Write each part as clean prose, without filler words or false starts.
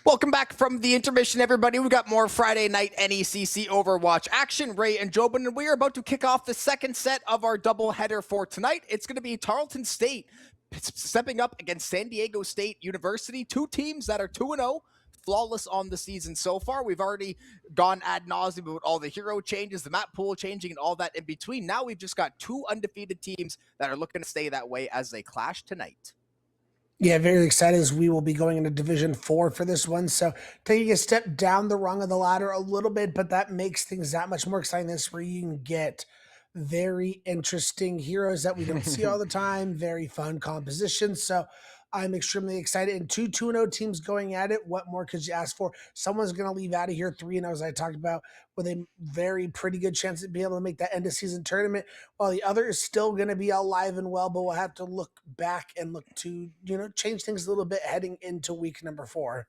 Welcome back from the intermission, everybody. We got more Friday night NECC Overwatch action. Ray and Jobin, and we are about to kick off the second set of our doubleheader for tonight. It's going to be Tarleton State stepping up against San Diego State University, two teams that are 2-0. Flawless on the season so far. We've already gone ad nauseum about all the hero changes, the map pool changing, and all that in between. Now we've just got two undefeated teams that are looking to stay that way as they clash tonight. Yeah, very excited as we will be going into Division 4 for this one. So taking a step down the rung of the ladder a little bit, but that makes things that much more exciting. This where you can get very interesting heroes that we don't see all the time, very fun compositions. So I'm extremely excited. And two 2-0 teams going at it. What more could you ask for? Someone's going to leave out of here 3-0, as I talked about, with a very pretty good chance to be able to make that end of season tournament, while the other is still going to be alive and well, but we'll have to look back and look to, change things a little bit heading into week number 4.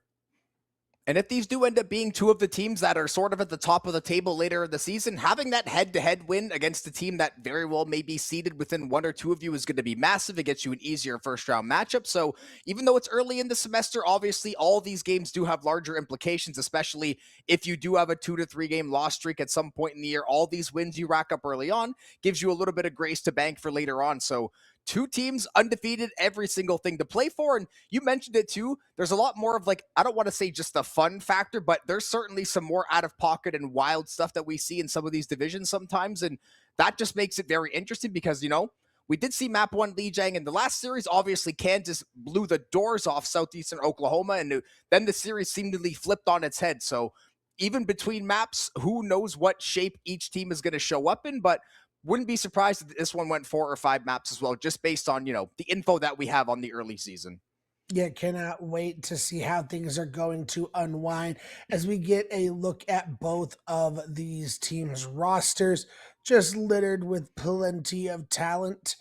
And if these do end up being two of the teams that are sort of at the top of the table later in the season, having that head-to-head win against a team that very well may be seated within one or two of you is going to be massive. It gets you an easier first-round matchup. So even though it's early in the semester, obviously all these games do have larger implications, especially if you do have a 2 to 3 game loss streak at some point in the year. All these wins you rack up early on gives you a little bit of grace to bank for later on. So two teams undefeated, every single thing to play for. And you mentioned it too. There's a lot more of I don't want to say just the fun factor, but there's certainly some more out of pocket and wild stuff that we see in some of these divisions sometimes. And that just makes it very interesting because, we did see map 1 Lijiang in the last series. Obviously, Kansas blew the doors off Southeastern Oklahoma, and then the series seemingly flipped on its head. So even between maps, who knows what shape each team is going to show up in, but wouldn't be surprised if this one went 4 or 5 maps as well, just based on, the info that we have on the early season. Yeah, cannot wait to see how things are going to unwind as we get a look at both of these teams' rosters, just littered with plenty of talent.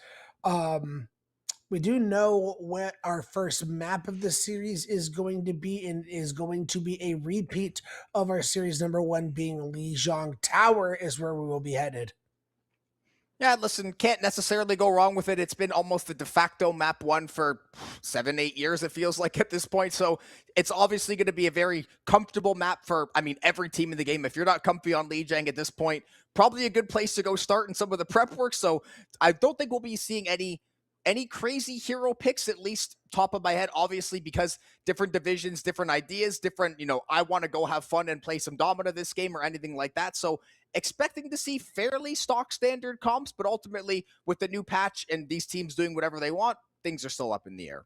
We do know what our first map of the series is going to be, and is going to be a repeat of our series number 1 being Lijiang Tower is where we will be headed. Yeah, listen, can't necessarily go wrong with it. It's been almost the de facto map 1 for 7-8 years, it feels like at this point. So it's obviously going to be a very comfortable map for, every team in the game. If you're not comfy on Lijiang at this point, probably a good place to go start in some of the prep work. So I don't think we'll be seeing any crazy hero picks, at least top of my head, obviously, because different divisions, different ideas, different, I want to go have fun and play some Domina this game or anything like that. So expecting to see fairly stock standard comps, but ultimately with the new patch and these teams doing whatever they want, things are still up in the air.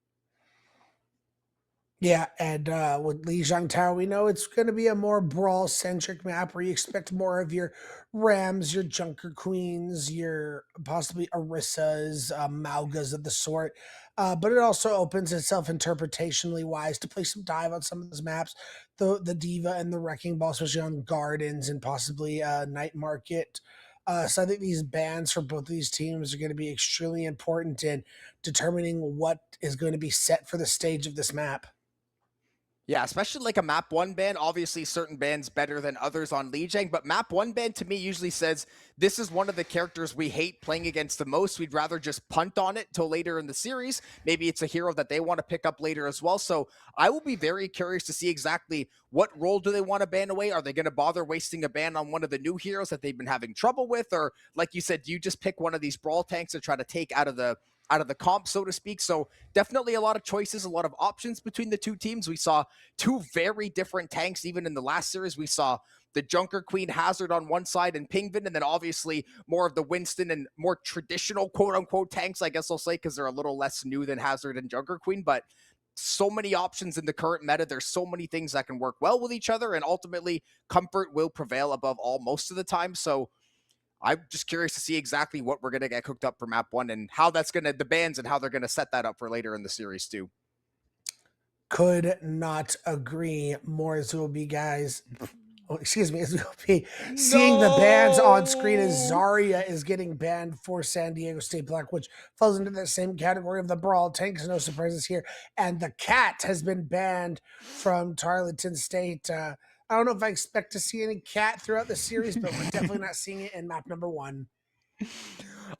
Yeah, and with Lijiang Tower, we know it's going to be a more brawl-centric map where you expect more of your Rams, your Junker Queens, your possibly Orissas, Maugas of the sort. But it also opens itself interpretationally wise to play some dive on some of those maps. The Diva and the Wrecking Ball, especially on Gardens and possibly Night Market. So I think these bans for both of these teams are going to be extremely important in determining what is going to be set for the stage of this map. Yeah, especially like a map 1 ban. Obviously, certain bans better than others on Lijiang, but map 1 ban to me usually says this is one of the characters we hate playing against the most. We'd rather just punt on it till later in the series. Maybe it's a hero that they want to pick up later as well. So I will be very curious to see exactly what role do they want to ban away. Are they going to bother wasting a ban on one of the new heroes that they've been having trouble with? Or like you said, do you just pick one of these brawl tanks to try to take out of the comp, so to speak? So definitely a lot of choices, a lot of options between the two teams. We saw two very different tanks. Even in the last series, we saw the Junker Queen Hazard on one side and Pingvin, and then obviously more of the Winston and more traditional quote-unquote tanks, I guess I'll say, because they're a little less new than Hazard and Junker Queen. But so many options in the current meta. There's so many things that can work well with each other, and ultimately comfort will prevail above all most of the time. So I'm just curious to see exactly what we're going to get cooked up for map 1 and how that's going to, the bans and how they're going to set that up for later in the series too. Could not agree more, as we'll be, guys. Oh, excuse me, as we'll be seeing the bans on screen as Zarya is getting banned for San Diego State Black, which falls into the same category of the brawl tanks. No surprises here. And the cat has been banned from Tarleton State. I don't know if I expect to see any cat throughout the series, but we're definitely not seeing it in map number 1.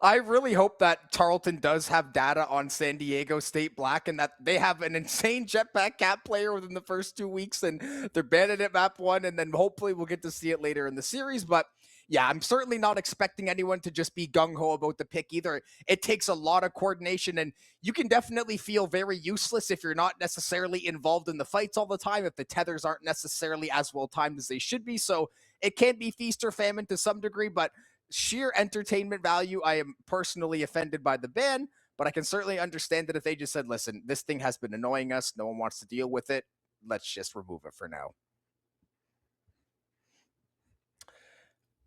I really hope that Tarleton does have data on San Diego State Black and that they have an insane jetpack cat player within the first 2 weeks and they're banning it map one, and then hopefully we'll get to see it later in the series. But yeah, I'm certainly not expecting anyone to just be gung-ho about the pick either. It takes a lot of coordination, and you can definitely feel very useless if you're not necessarily involved in the fights all the time, if the tethers aren't necessarily as well timed as they should be. So it can be feast or famine to some degree, but sheer entertainment value, I am personally offended by the ban, but I can certainly understand that if they just said, listen, this thing has been annoying us, no one wants to deal with it, let's just remove it for now.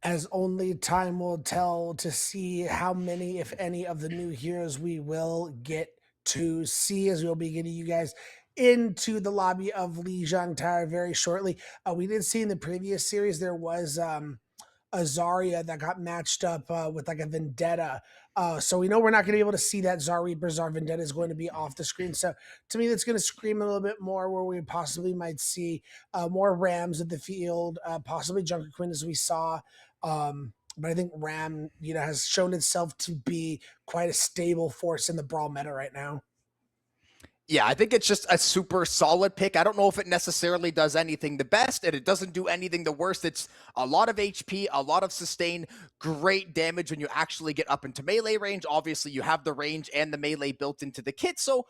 As only time will tell to see how many, if any, of the new heroes we will get to see, as we'll be getting you guys into the lobby of Lijiang Tower very shortly. We did see in the previous series there was a Zarya that got matched up with like a Vendetta. So we know we're not going to be able to see that Zar Reaper. Zar Vendetta is going to be off the screen. So to me, that's going to scream a little bit more where we possibly might see more Rams in the field, possibly Junker Queen as we saw. But I think Ram, has shown itself to be quite a stable force in the Brawl meta right now. Yeah, I think it's just a super solid pick. I don't know if it necessarily does anything the best, and it doesn't do anything the worst. It's a lot of HP, a lot of sustain, great damage when you actually get up into melee range. Obviously, you have the range and the melee built into the kit, so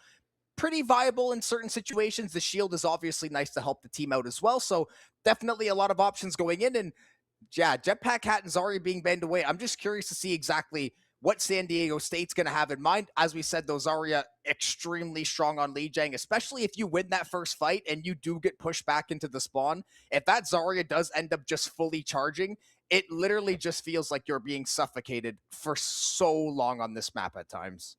pretty viable in certain situations. The shield is obviously nice to help the team out as well, so definitely a lot of options going in. And yeah, Jetpack Hat and Zarya being banned away, I'm just curious to see exactly what San Diego State's going to have in mind. As we said, though, Zarya extremely strong on Lijiang, especially if you win that first fight and you do get pushed back into the spawn. If that Zarya does end up just fully charging, it literally just feels like you're being suffocated for so long on this map at times.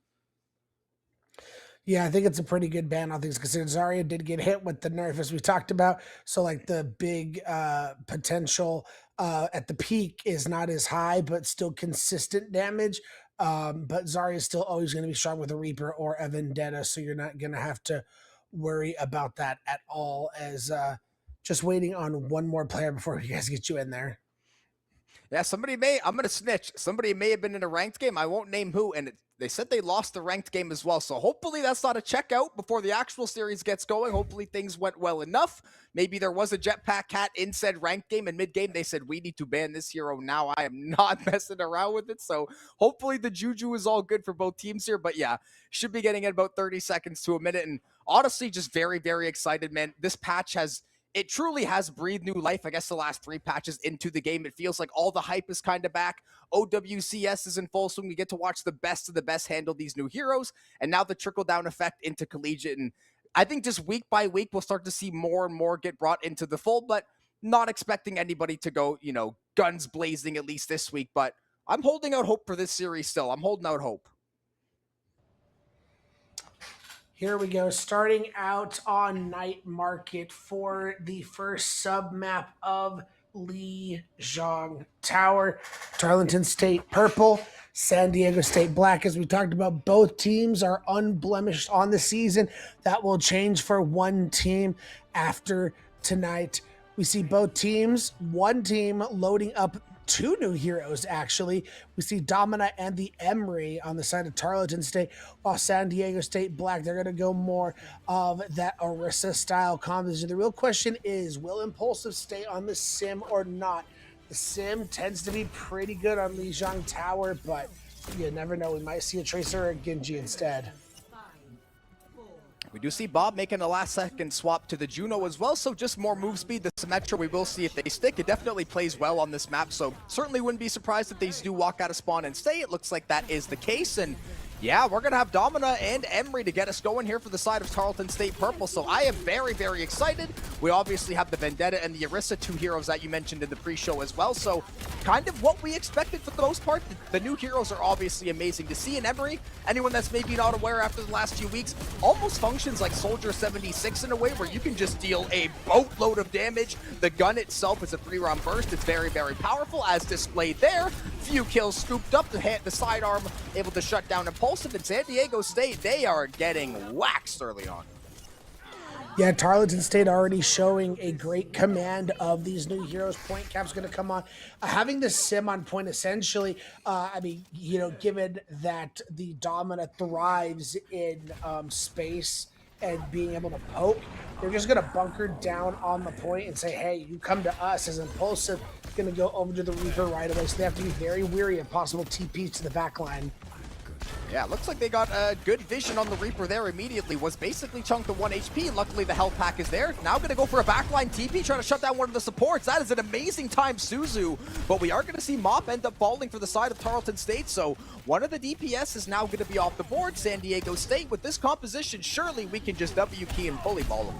Yeah, I think it's a pretty good ban, all things considered. Zarya did get hit with the nerf, as we talked about. So, like, the big potential at the peak is not as high, but still consistent damage. But Zarya is still always going to be strong with a Reaper or a Vendetta, so you're not going to have to worry about that at all. As just waiting on one more player before you guys get you in there. Yeah, I'm going to snitch. Somebody may have been in a ranked game. I won't name who, and they said they lost the ranked game as well. So hopefully that's not a checkout before the actual series gets going. Hopefully things went well enough. Maybe there was a Jetpack Cat in said ranked game, and mid-game they said, we need to ban this hero now. I am not messing around with it. So hopefully the juju is all good for both teams here. But yeah, should be getting in about 30 seconds to a minute. And honestly, just very, very excited, man. This patch it truly has breathed new life, I guess, the last 3 patches into the game. It feels like all the hype is kind of back. OWCS is in full swing. We get to watch the best of the best handle these new heroes, and now the trickle-down effect into Collegiate. And I think just week by week, we'll start to see more and more get brought into the fold, but not expecting anybody to go, guns blazing at least this week. But I'm holding out hope for this series still. I'm holding out hope. Here we go, starting out on Night Market for the first sub-map of Lijiang Tower. Tarleton State Purple, San Diego State Black. As we talked about, both teams are unblemished on the season. That will change for one team after tonight. We see both teams, one team loading up 2 new heroes, actually. We see Domina and the Emery on the side of Tarleton State, while San Diego State Black, they're going to go more of that Orisa-style combos. The real question is, will Impulsive stay on the Sim or not? The Sim tends to be pretty good on Lijiang Tower, but you never know. We might see a Tracer or a Genji instead. We do see Bob making a last-second swap to the Juno as well, so just more move speed. The Symmetra, we will see if they stick. It definitely plays well on this map, so certainly wouldn't be surprised if these do walk out of spawn and stay. It looks like that is the case, and yeah, we're going to have Domina and Emery to get us going here for the side of Tarleton State Purple, so I am very, very excited. We obviously have the Vendetta and the Orisa, 2 heroes that you mentioned in the pre-show as well, so kind of what we expected for the most part. The new heroes are obviously amazing to see, and Emery, anyone that's maybe not aware after the last few weeks, almost functions like Soldier 76 in a way where you can just deal a boatload of damage. The gun itself is a 3-round burst. It's very, very powerful as displayed there. Few kills scooped up, the sidearm able to shut down Impulsive. In San Diego State, they are getting waxed early on. Yeah, Tarleton State already showing a great command of these new heroes. Point cap's going to come on. Having the sim on point, essentially, I mean, you know, given that the Domina thrives in space and being able to poke, they're just going to bunker down on the point and say, hey, you come to us. As Impulsive going to go over to the Reaper right away. So they have to be very weary of possible TPs to the back line. Yeah, looks like they got a good vision on the Reaper there immediately. Was basically chunked to 1 HP. Luckily, the health pack is there. Now going to go for a backline TP, trying to shut down one of the supports. That is an amazing time, Suzu. But we are going to see Mop end up falling for the side of Tarleton State. So one of the DPS is now going to be off the board. San Diego State, with this composition, surely we can just W key and bully ball them.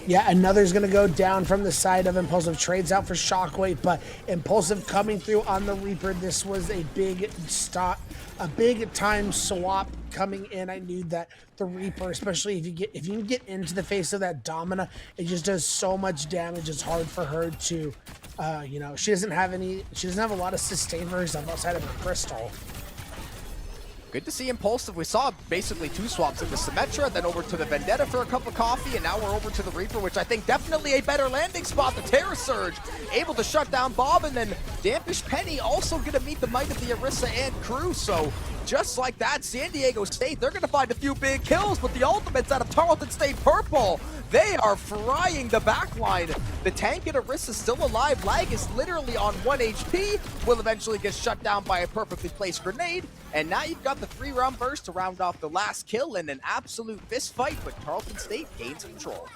Yeah, another's going to go down from the side of Impulsive. Trades out for Shockwave, but Impulsive coming through on the Reaper. This was a big stop, a big time swap coming in. I knew that the Reaper, especially if you can get into the face of that Domina, it just does so much damage. It's hard for her to, you know, she doesn't have a lot of sustain for herself outside of her crystal. Good to see Impulsive. We saw basically 2 swaps into Symmetra, then over to the Vendetta for a cup of coffee, and now we're over to the Reaper, which I think definitely a better landing spot. The Terror Surge able to shut down Bob, and then Dampish Penny also going to meet the might of the Orisa and crew. So just like that, San Diego State, they're going to find a few big kills, but the ultimates out of Tarleton State Purple, they are frying the backline. The tank and Orisa still alive. Lag is literally on 1 HP, will eventually get shut down by a perfectly placed grenade, and now you've got the 3-round burst to round off the last kill in an absolute fist fight, but Tarleton State gains control.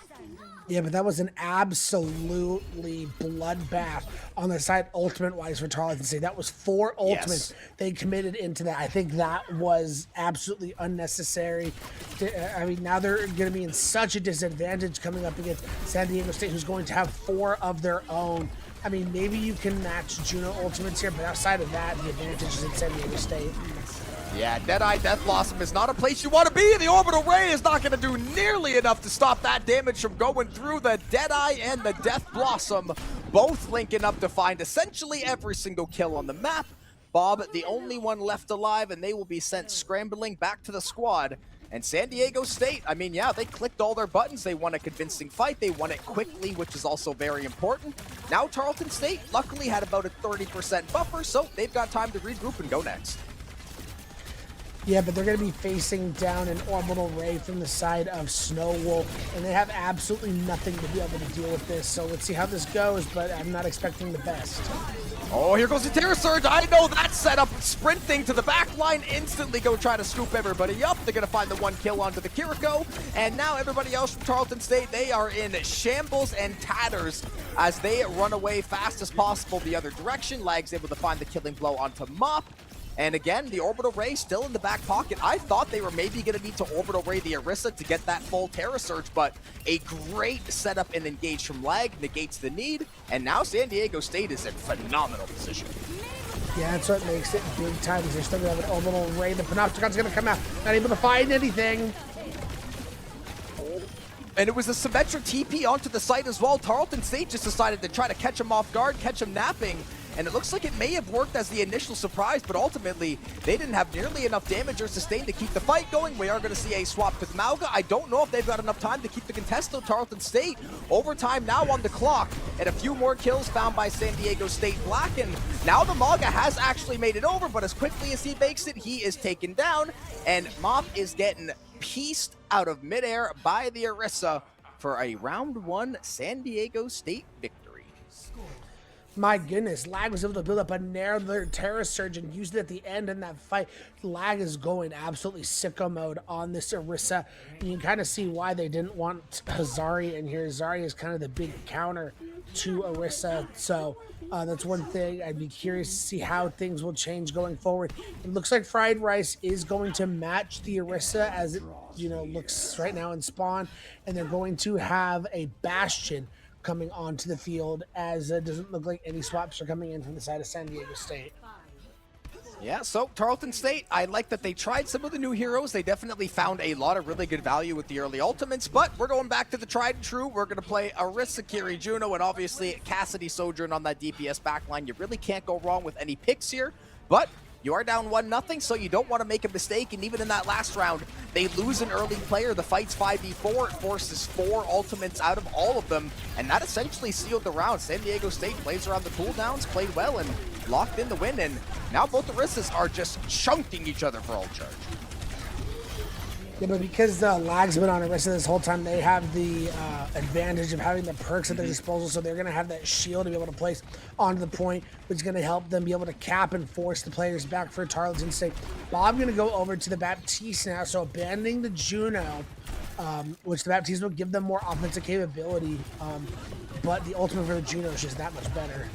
Yeah, but that was an absolutely bloodbath on the side ultimate-wise for Tarleton State. That was 4 ultimates they committed into that. I think that was absolutely unnecessary. I mean, now they're going to be in such a disadvantage coming up against San Diego State, who's going to have 4 of their own. I mean, maybe you can match Juno ultimates here, but outside of that, the advantage is in San Diego State. Yeah, Deadeye Death Blossom is not a place you want to be. The Orbital Ray is not going to do nearly enough to stop that damage from going through. The Deadeye and the Death Blossom both linking up to find essentially every single kill on the map. Bob, the only one left alive, and they will be sent scrambling back to the squad. And San Diego State, I mean, yeah, they clicked all their buttons. They won a convincing fight. They won it quickly, which is also very important. Now Tarleton State luckily had about a 30% buffer, so they've got time to regroup and go next. Yeah, but they're going to be facing down an Orbital Ray from the side of Snow Wolf, and they have absolutely nothing to be able to deal with this. So let's see how this goes, but I'm not expecting the best. Oh, here goes the Terror Surge. I know that setup. Sprinting to the back line, instantly go try to scoop everybody up. They're going to find the 1 kill onto the Kiriko. And now everybody else from Tarleton State, they are in shambles and tatters as they run away fast as possible the other direction. Lag's able to find the killing blow onto Mop. And again, the Orbital Ray still in the back pocket. I thought they were maybe going to need to Orbital Ray the Orisa to get that full Terror Surge, but a great setup and engage from Lag negates the need. And now San Diego State is in phenomenal position. Yeah, that's what makes it big time. They're still going to have an Orbital Ray. The Panopticon's going to come out, not able to find anything. And it was a Symmetra TP onto the site as well. Tarleton State just decided to try to catch him off guard, catch him napping. And it looks like it may have worked as the initial surprise, but ultimately, they didn't have nearly enough damage or sustain to keep the fight going. We are going to see a swap with Mauga. I don't know if they've got enough time to keep the contest, though. Tarleton State, overtime now on the clock, and a few more kills found by San Diego State Black. And now the Mauga has actually made it over, but as quickly as he makes it, he is taken down. And Mop is getting pieced out of midair by the Orisa for a round 1 San Diego State victory. My goodness, Lag was able to build up another Terror Surge and used it at the end in that fight. Lag is going absolutely sicko mode on this Orisa. You can kind of see why they didn't want Zari in here. Zari is kind of the big counter to Orisa, so that's one thing. I'd be curious to see how things will change going forward. It looks like Fried Rice is going to match the Orisa as it, you know, looks right now in spawn, and they're going to have a Bastion coming onto the field, as it doesn't look like any swaps are coming in from the side of San Diego State. Yeah, so Tarleton State, I like that they tried some of the new heroes. They definitely found a lot of really good value with the early ultimates, but we're going back to the tried and true. We're going to play Orisa, Kiri, Juno, and obviously Cassidy Sojourn on that DPS backline. You really can't go wrong with any picks here, but You are down 1-0, so you don't want to make a mistake. And even in that last round, they lose an early player. The fight's 5v4. It forces 4 ultimates out of all of them. And that essentially sealed the round. San Diego State plays around the cooldowns, played well, and locked in the win. And now both Orissas are just chunking each other for ult charge. Yeah, but because Lag's been on Orisa this whole time, they have the advantage of having the perks at their disposal, so they're going to have that shield to be able to place onto the point, which is going to help them be able to cap and force the players back for Tarleton State. Bob going to go over to the Baptiste now, so abandoning the Juno, which the Baptiste will give them more offensive capability, but the ultimate for the Juno is just that much better.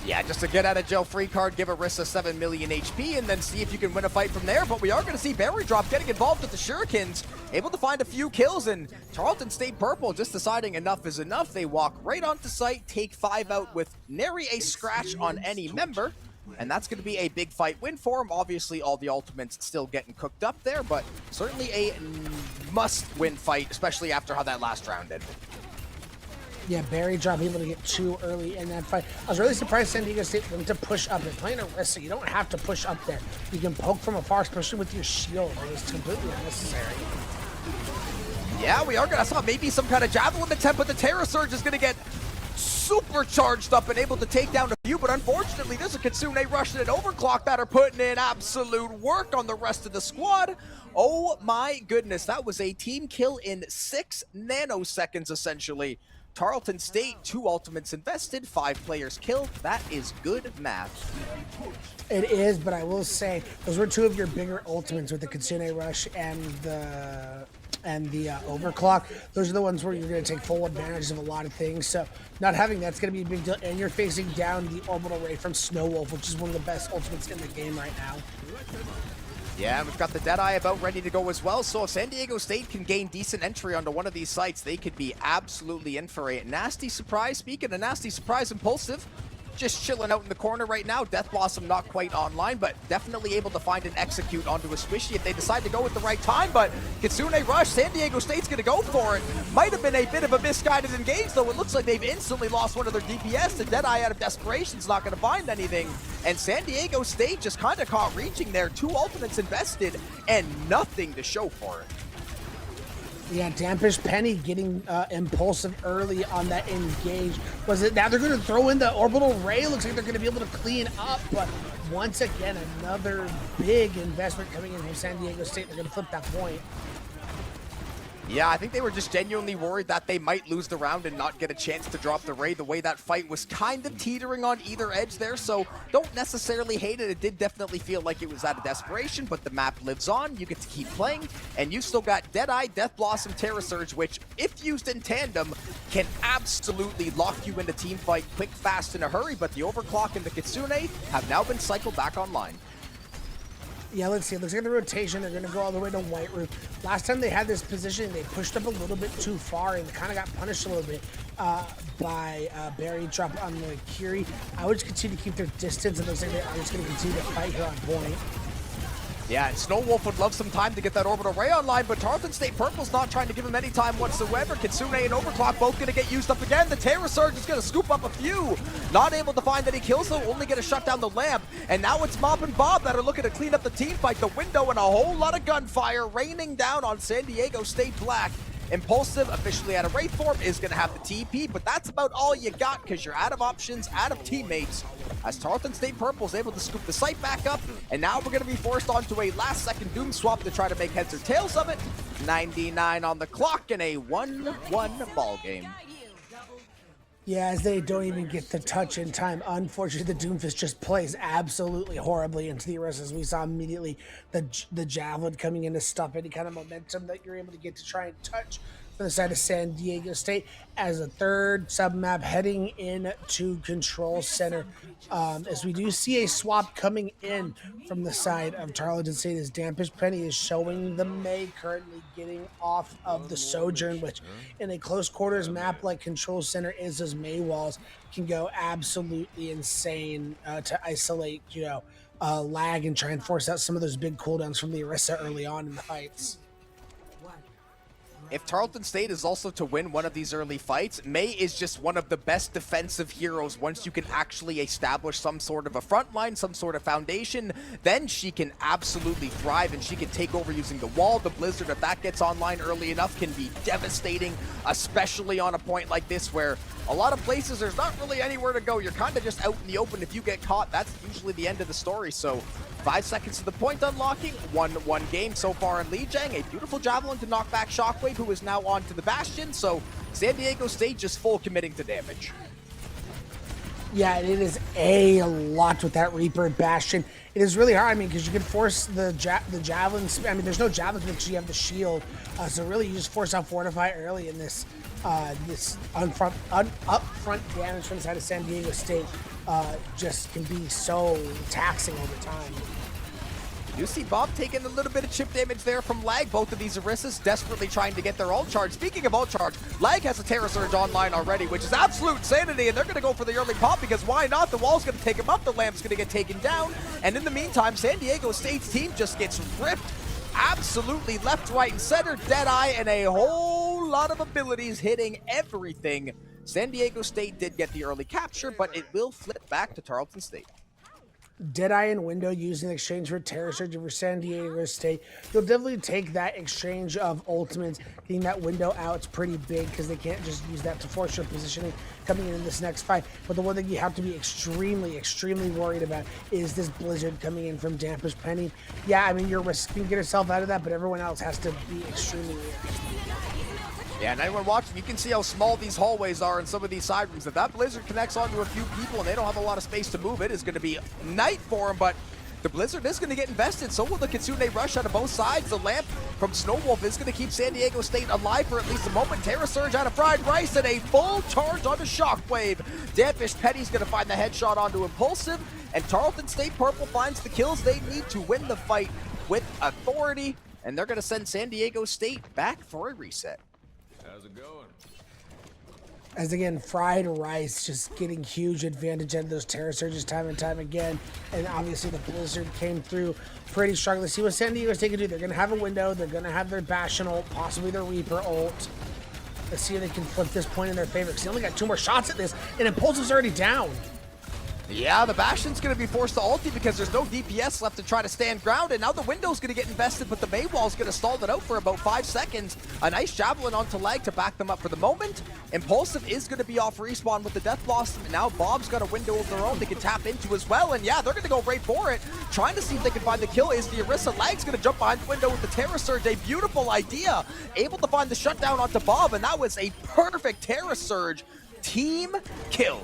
Yeah, just a get out of jail free card, give Orisa 7 million HP, and then see if you can win a fight from there. But we are going to see Berry Drop getting involved with the Shurikens, able to find a few kills, and Tarleton State Purple just deciding enough is enough. They walk right onto site, take 5 out with nary a scratch on any member, and that's going to be a big fight win for them. Obviously, all the ultimates still getting cooked up there, but certainly a must-win fight, especially after how that last round ended. Yeah, Berry Drop able to get 2 early in that fight. I was really surprised San Diego State went to push up. They're playing Orisa. You don't have to push up there. You can poke from afar, especially with your shield. It was completely unnecessary. Yeah, we are going to saw maybe some kind of javelin attempt, but the Terror Surge is going to get super charged up and able to take down a few, but unfortunately there's a Kitsune Rush and an Overclock that are putting in absolute work on the rest of the squad. Oh my goodness, that was a team kill in 6 nanoseconds essentially. Tarleton State, 2 ultimates invested, 5 players killed. That is good math. It is, but I will say those were 2 of your bigger ultimates with the Kitsune Rush and the Overclock. Those are the ones where you're going to take full advantage of a lot of things. So not having that's going to be a big deal. And you're facing down the Orbital Ray from Snow Wolf, which is one of the best ultimates in the game right now. Yeah, we've got the Deadeye about ready to go as well, so if San Diego State can gain decent entry onto one of these sites, they could be absolutely in for a nasty surprise. Speaking of nasty surprise, Impulsive, just chilling out in the corner right now. Death Blossom not quite online, but definitely able to find an execute onto a squishy if they decide to go at the right time. But Kitsune Rush, San Diego State's going to go for it. Might have been a bit of a misguided engage, though. It looks like they've instantly lost one of their DPS. The Deadeye out of desperation is not going to find anything. And San Diego State just kind of caught reaching there. 2 ultimates invested and nothing to show for it. Yeah, Dampish Penny getting Impulsive early on that engage. Was it now they're going to throw in the Orbital Ray? Looks like they're going to be able to clean up, but once again, another big investment coming in from San Diego State. They're going to flip that point. Yeah, I think they were just genuinely worried that they might lose the round and not get a chance to drop the raid. The way that fight was kind of teetering on either edge there, so don't necessarily hate it. It did definitely feel like it was out of desperation, but the map lives on. You get to keep playing, and you still got Deadeye, Death Blossom, Terror Surge, which, if used in tandem, can absolutely lock you into team fight quick, fast, in a hurry, but the Overclock and the Kitsune have now been cycled back online. Yeah, let's see. It looks like the rotation, they're going to go all the way to White Roof. Last time they had this position, they pushed up a little bit too far and kind of got punished a little bit by Berry Drop on the Curie. I would just continue to keep their distance, and it looks like they are just going to continue to fight here on point. Yeah, and Snow Wolf would love some time to get that Orbital Ray online, but Tarleton State Purple's not trying to give him any time whatsoever. Kitsune and Overclock both going to get used up again. The Terror Surge is going to scoop up a few. Not able to find any kills, though, only going to shut down the lamp. And now it's Mop and Bob that are looking to clean up the team fight. The window and a whole lot of gunfire raining down on San Diego State Black. Impulsive, officially out of Wraith form, is going to have the TP, but that's about all you got because you're out of options, out of teammates. As Tarleton State Purple is able to scoop the site back up, and now we're going to be forced onto a last-second Doom swap to try to make heads or tails of it. 99 on the clock in a 1-1 ball game. Yeah, as they don't even get the touch in time. Unfortunately, the Doomfist just plays absolutely horribly into the Orissas. We saw immediately the Javelin coming in to stop any kind of momentum that you're able to get to try and touch for the side of San Diego State as a third sub-map heading into Control Center. As we do see a swap coming in from the side of Tarleton State as Dampish Penny is showing the May currently getting off of the Sojourn, which in a close quarters map like Control Center is, those May walls can go absolutely insane to isolate, lag and try and force out some of those big cooldowns from the Orisa early on in the fights. if Tarleton State is also to win one of these early fights, Mei is just one of the best defensive heroes. Once you can actually establish some sort of a front line, some sort of foundation, then she can absolutely thrive and she can take over using the wall. The Blizzard, if that gets online early enough, can be devastating, especially on a point like this where a lot of places there's not really anywhere to go. You're kind of just out in the open. If you get caught, that's usually the end of the story. So 5 seconds to the point unlocking, 1-1 game so far in Lijiang. A beautiful javelin to knock back Shockwave, who is now on to the Bastion. So San Diego State just full committing to damage. Yeah, it is a lot with that Reaper Bastion. It is really hard, I mean, because you can force the javelins. I mean, there's no javelins because you have the shield. So really, you just force out Fortify early in this upfront damage from the side of San Diego State just can be so taxing over time. You see Bob taking a little bit of chip damage there from Lag. Both of these Orissas desperately trying to get their ult charge. Speaking of ult charge, Lag has a Terra Surge online already, which is absolute insanity, and they're going to go for the early pop because why not? The wall's going to take him up, the lamp's going to get taken down, and in the meantime, San Diego State's team just gets ripped absolutely left, right, and center. Deadeye and a whole lot of abilities hitting everything. San Diego State did get the early capture, but it will flip back to Tarleton State. Deadeye and Window using exchange for Terra Surge for San Diego State. You'll definitely take that exchange of ultimates. Getting that Window out is pretty big because they can't just use that to force your positioning coming in this next fight. But the one thing you have to be extremely, extremely worried about is this Blizzard coming in from Dampish Penny. Yeah, I mean, you're risking get yourself out of that, but everyone else has to be extremely weird. Yeah, and anyone watching, you can see how small these hallways are in some of these side rooms. If that Blizzard connects onto a few people and they don't have a lot of space to move, it is going to be night for them, but the Blizzard is going to get invested. So will the Kitsune rush out of both sides. The lamp from Snowwolf is going to keep San Diego State alive for at least a moment. Terra Surge out of Fried Rice and a full charge onto Shockwave. Dampish Petty's going to find the headshot onto Impulsive, and Tarleton State Purple finds the kills they need to win the fight with authority, and they're going to send San Diego State back for a reset. How's it going? As again, Fried Rice just getting huge advantage out of those Terra Surges time and time again. And obviously the Blizzard came through pretty strong. Let's see what San Diego State can do. They're going to have a window. They're going to have their Bastion ult, possibly their Reaper ult. Let's see if they can flip this point in their favor, because they only got 2 more shots at this, and Impulsive's already down. Yeah, the Bastion's going to be forced to ulti because there's no DPS left to try to stand ground, and now the window's going to get invested, but the Mei wall's going to stall it out for about 5 seconds. A nice javelin onto Lag to back them up for the moment. Impulsive is going to be off respawn with the Death Blossom, and now Bob's got a window of their own they can tap into as well, and yeah, they're going to go right for it, trying to see if they can find the kill. Is the Orisa. Lag's going to jump behind the window with the Terra Surge, a beautiful idea. Able to find the shutdown onto Bob, and that was a perfect Terra Surge team kill.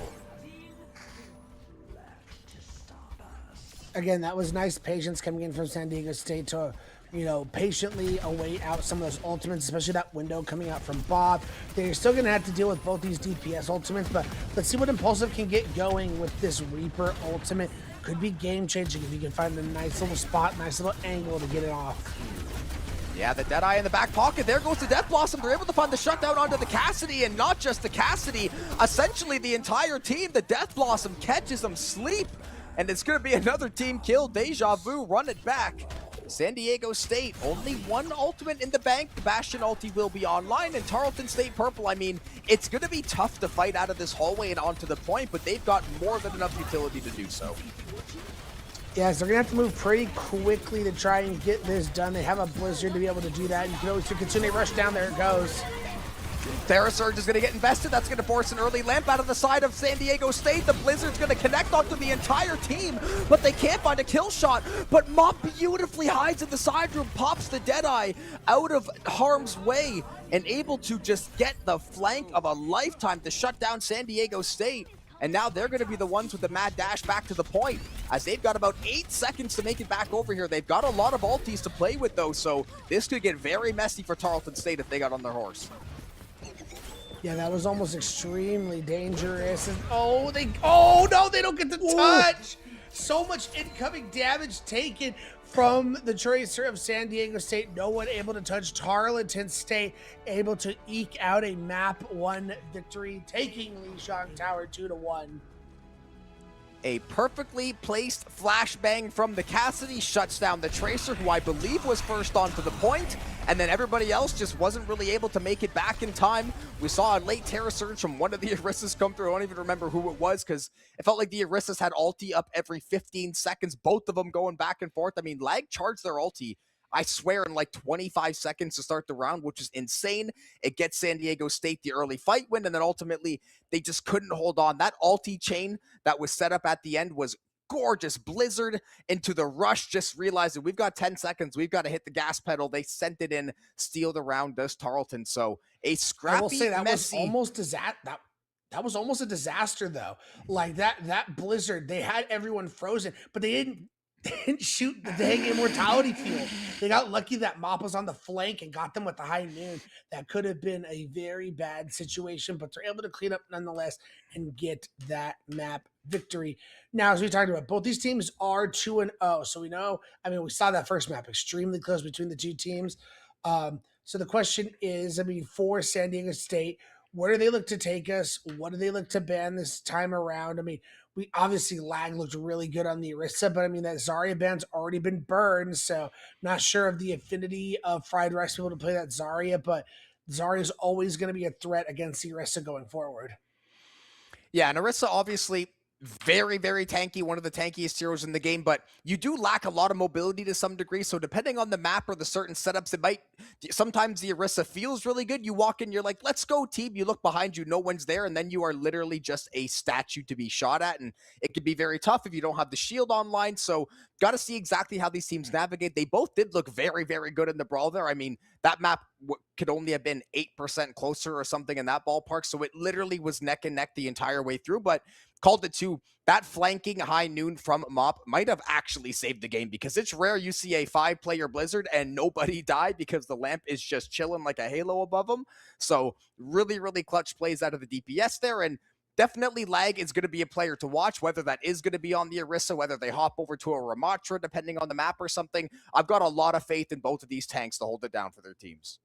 Again, that was nice patience coming in from San Diego State to, you know, patiently await out some of those ultimates, especially that window coming out from Bob. They're still going to have to deal with both these DPS ultimates, but let's see what Impulsive can get going with this Reaper ultimate. Could be game-changing if you can find a nice little spot, nice little angle to get it off. Yeah, the Deadeye in the back pocket. There goes the Death Blossom. They're able to find the shutdown onto the Cassidy, and not just the Cassidy, essentially the entire team. The Death Blossom catches them sleep. And it's going to be another team kill. Deja Vu, run it back. San Diego State, only 1 ultimate in the bank. The Bastion ulti will be online. And Tarleton State Purple, I mean, it's going to be tough to fight out of this hallway and onto the point, but they've got more than enough utility to do so. Yeah, so they're going to have to move pretty quickly to try and get this done. They have a Blizzard to be able to do that. You can always do Kitsune Rush down. There it goes. Terra Surge is going to get invested. That's going to force an early lamp out of the side of San Diego State. The Blizzard's going to connect onto the entire team, but they can't find a kill shot. But Mop beautifully hides in the side room, pops the Deadeye out of harm's way, and able to just get the flank of a lifetime to shut down San Diego State. And now they're going to be the ones with the mad dash back to the point, as they've got about 8 seconds to make it back over here. They've got a lot of ultis to play with, though, so this could get very messy for Tarleton State if they got on their horse. Yeah, that was almost extremely dangerous. And, oh no, they don't get the touch. So much incoming damage taken from the Tracer of San Diego State. No one able to touch Tarleton State, able to eke out a map 1 victory, taking Lijiang Tower 2-1. A perfectly placed flashbang from the Cassidy shuts down the Tracer, who I believe was first onto the point, and then everybody else just wasn't really able to make it back in time. We saw a late Terror Surge from one of the Orissas come through. I don't even remember who it was, because it felt like the Orissas had ulti up every 15 seconds, both of them going back and forth. I mean, Lag charged their ulti, I swear, in like 25 seconds to start the round, which is insane. It gets San Diego State the early fight win, and then ultimately they just couldn't hold on. That ulti chain that was set up at the end was gorgeous. Blizzard into the rush, just realizing we've got 10 seconds. We've got to hit the gas pedal. They sent it in, steal the round, does Tarleton. So a I will say scrappy, that was messy. almost that was almost a disaster though. Like that blizzard, they had everyone frozen, but they didn't they didn't shoot the dang immortality field. They got lucky that Mop was on the flank and got them with the high noon. That could have been a very bad situation, but they're able to clean up nonetheless and get that map victory. Now, as we talked about, both these teams are 2-0. So we know, I mean, we saw that first map extremely close between the two teams. So the question is, I mean, for San Diego State, where do they look to take us? What do they look to ban this time around? I mean, we obviously Lag looked really good on the Orisa, but I mean that Zarya ban's already been burned, so not sure of the affinity of Fried Rice people to play that Zarya, but Zarya is always going to be a threat against the Orisa going forward. Yeah, and Orisa obviously very, very tanky, one of the tankiest heroes in the game, but you do lack a lot of mobility to some degree. So depending on the map or the certain setups, it might sometimes the Orisa feels really good. You walk in, you're like, let's go, team. You look behind you, no one's there, and then you are literally just a statue to be shot at. And it can be very tough if you don't have the shield online. So got to see exactly how these teams navigate. They both did look very, very good in the brawl there. I mean, that map could only have been 8% closer or something in that ballpark. So it literally was neck and neck the entire way through. But called it too. That flanking high noon from Mop might have actually saved the game, because it's rare you see a 5-player Blizzard and nobody die because the lamp is just chilling like a halo above them. So really, really clutch plays out of the DPS there. And definitely Lag is going to be a player to watch, whether that is going to be on the Orisa, whether they hop over to a Ramatra, depending on the map or something. I've got a lot of faith in both of these tanks to hold it down for their teams.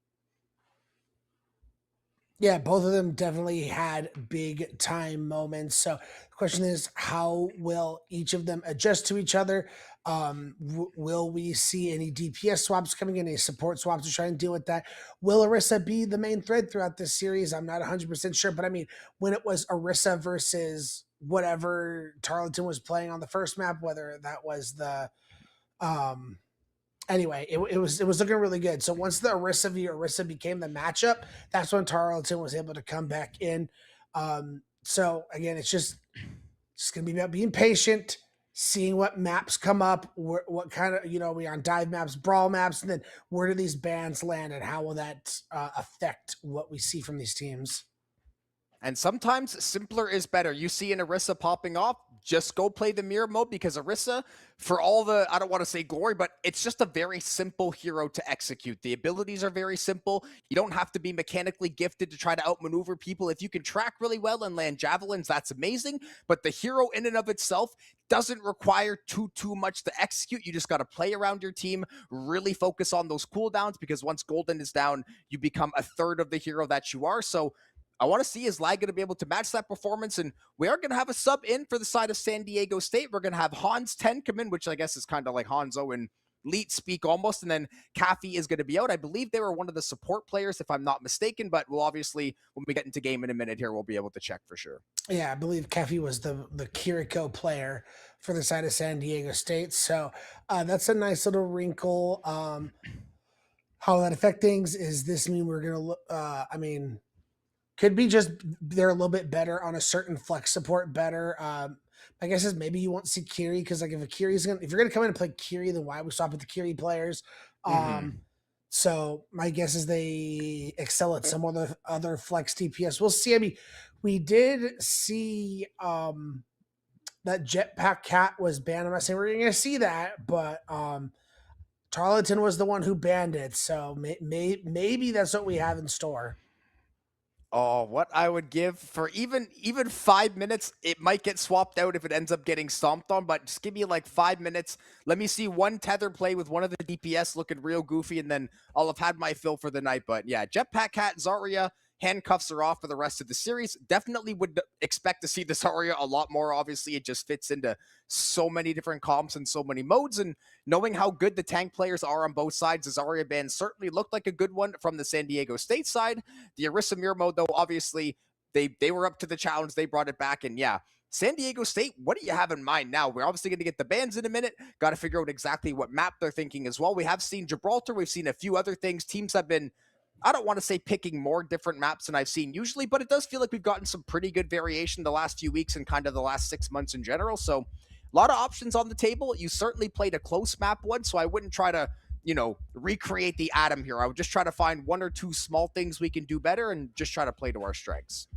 Yeah, both of them definitely had big time moments. So the question is, how will each of them adjust to each other? Will we see any DPS swaps coming in, any support swaps to try and deal with that? Will Orisa be the main thread throughout this series? I'm not 100% sure, but I mean, when it was Orisa versus whatever Tarleton was playing on the first map, whether that was the um anyway, it was looking really good. So once the Orisa v Orisa became the matchup, that's when Tarleton was able to come back in. So again, it's just gonna be about being patient, seeing what maps come up, what kind of we on dive maps, brawl maps, and then where do these bands land, and how will that affect what we see from these teams? And sometimes simpler is better. You see an Orisa popping off, just go play the mirror mode, because Orisa, for all the, I don't want to say glory, but it's just a very simple hero to execute. The abilities are very simple. You don't have to be mechanically gifted to try to outmaneuver people. If you can track really well and land javelins, that's amazing. But the hero in and of itself doesn't require too much to execute. You just got to play around your team, really focus on those cooldowns, because once Golden is down, you become a third of the hero that you are. So I want to see, is Lag going to be able to match that performance? And we are going to have a sub in for the side of San Diego State. We're going to have Hans 10 come in, which I guess is kind of like Hanzo and Leet speak almost. And then Kaffy is going to be out. I believe they were one of the support players, if I'm not mistaken, but we'll obviously, when we get into game in a minute here, we'll be able to check for sure. Yeah, I believe Keffy was the Kiriko player for the side of San Diego State. So that's a nice little wrinkle. How that affect things is this mean we're gonna look? I mean, could be just they're a little bit better on a certain flex support better. My guess is maybe you won't see Kiri because like if you're gonna come in and play Kiri, then why would we stop with the Kiri players? Mm-hmm. So my guess is they excel at some other flex DPS. We'll see. I mean, we did see that Jetpack Cat was banned. I'm not saying we're gonna see that, but Tarleton was the one who banned it. So maybe that's what we have in store. Oh, what I would give for even 5 minutes, it might get swapped out if it ends up getting stomped on, but just give me like 5 minutes. Let me see one tether play with one of the DPS looking real goofy, and then I'll have had my fill for the night. But yeah, Jetpack Cat, Zarya, handcuffs are off for the rest of the series. Definitely would expect to see this Zarya a lot more. Obviously, it just fits into so many different comps and so many modes. And knowing how good the tank players are on both sides, the Zarya ban certainly looked like a good one from the San Diego State side. The Orisa mirror mode, though, obviously, they were up to the challenge. They brought it back. And yeah, San Diego State, what do you have in mind now? We're obviously going to get the bans in a minute. Got to figure out exactly what map they're thinking as well. We have seen Gibraltar. We've seen a few other things. Teams have been, I don't want to say picking more different maps than I've seen usually, but it does feel like we've gotten some pretty good variation the last few weeks and kind of the last 6 months in general. So a lot of options on the table. You certainly played a close map one, so I wouldn't try to, recreate the Atom here. I would just try to find one or two small things we can do better and just try to play to our strengths.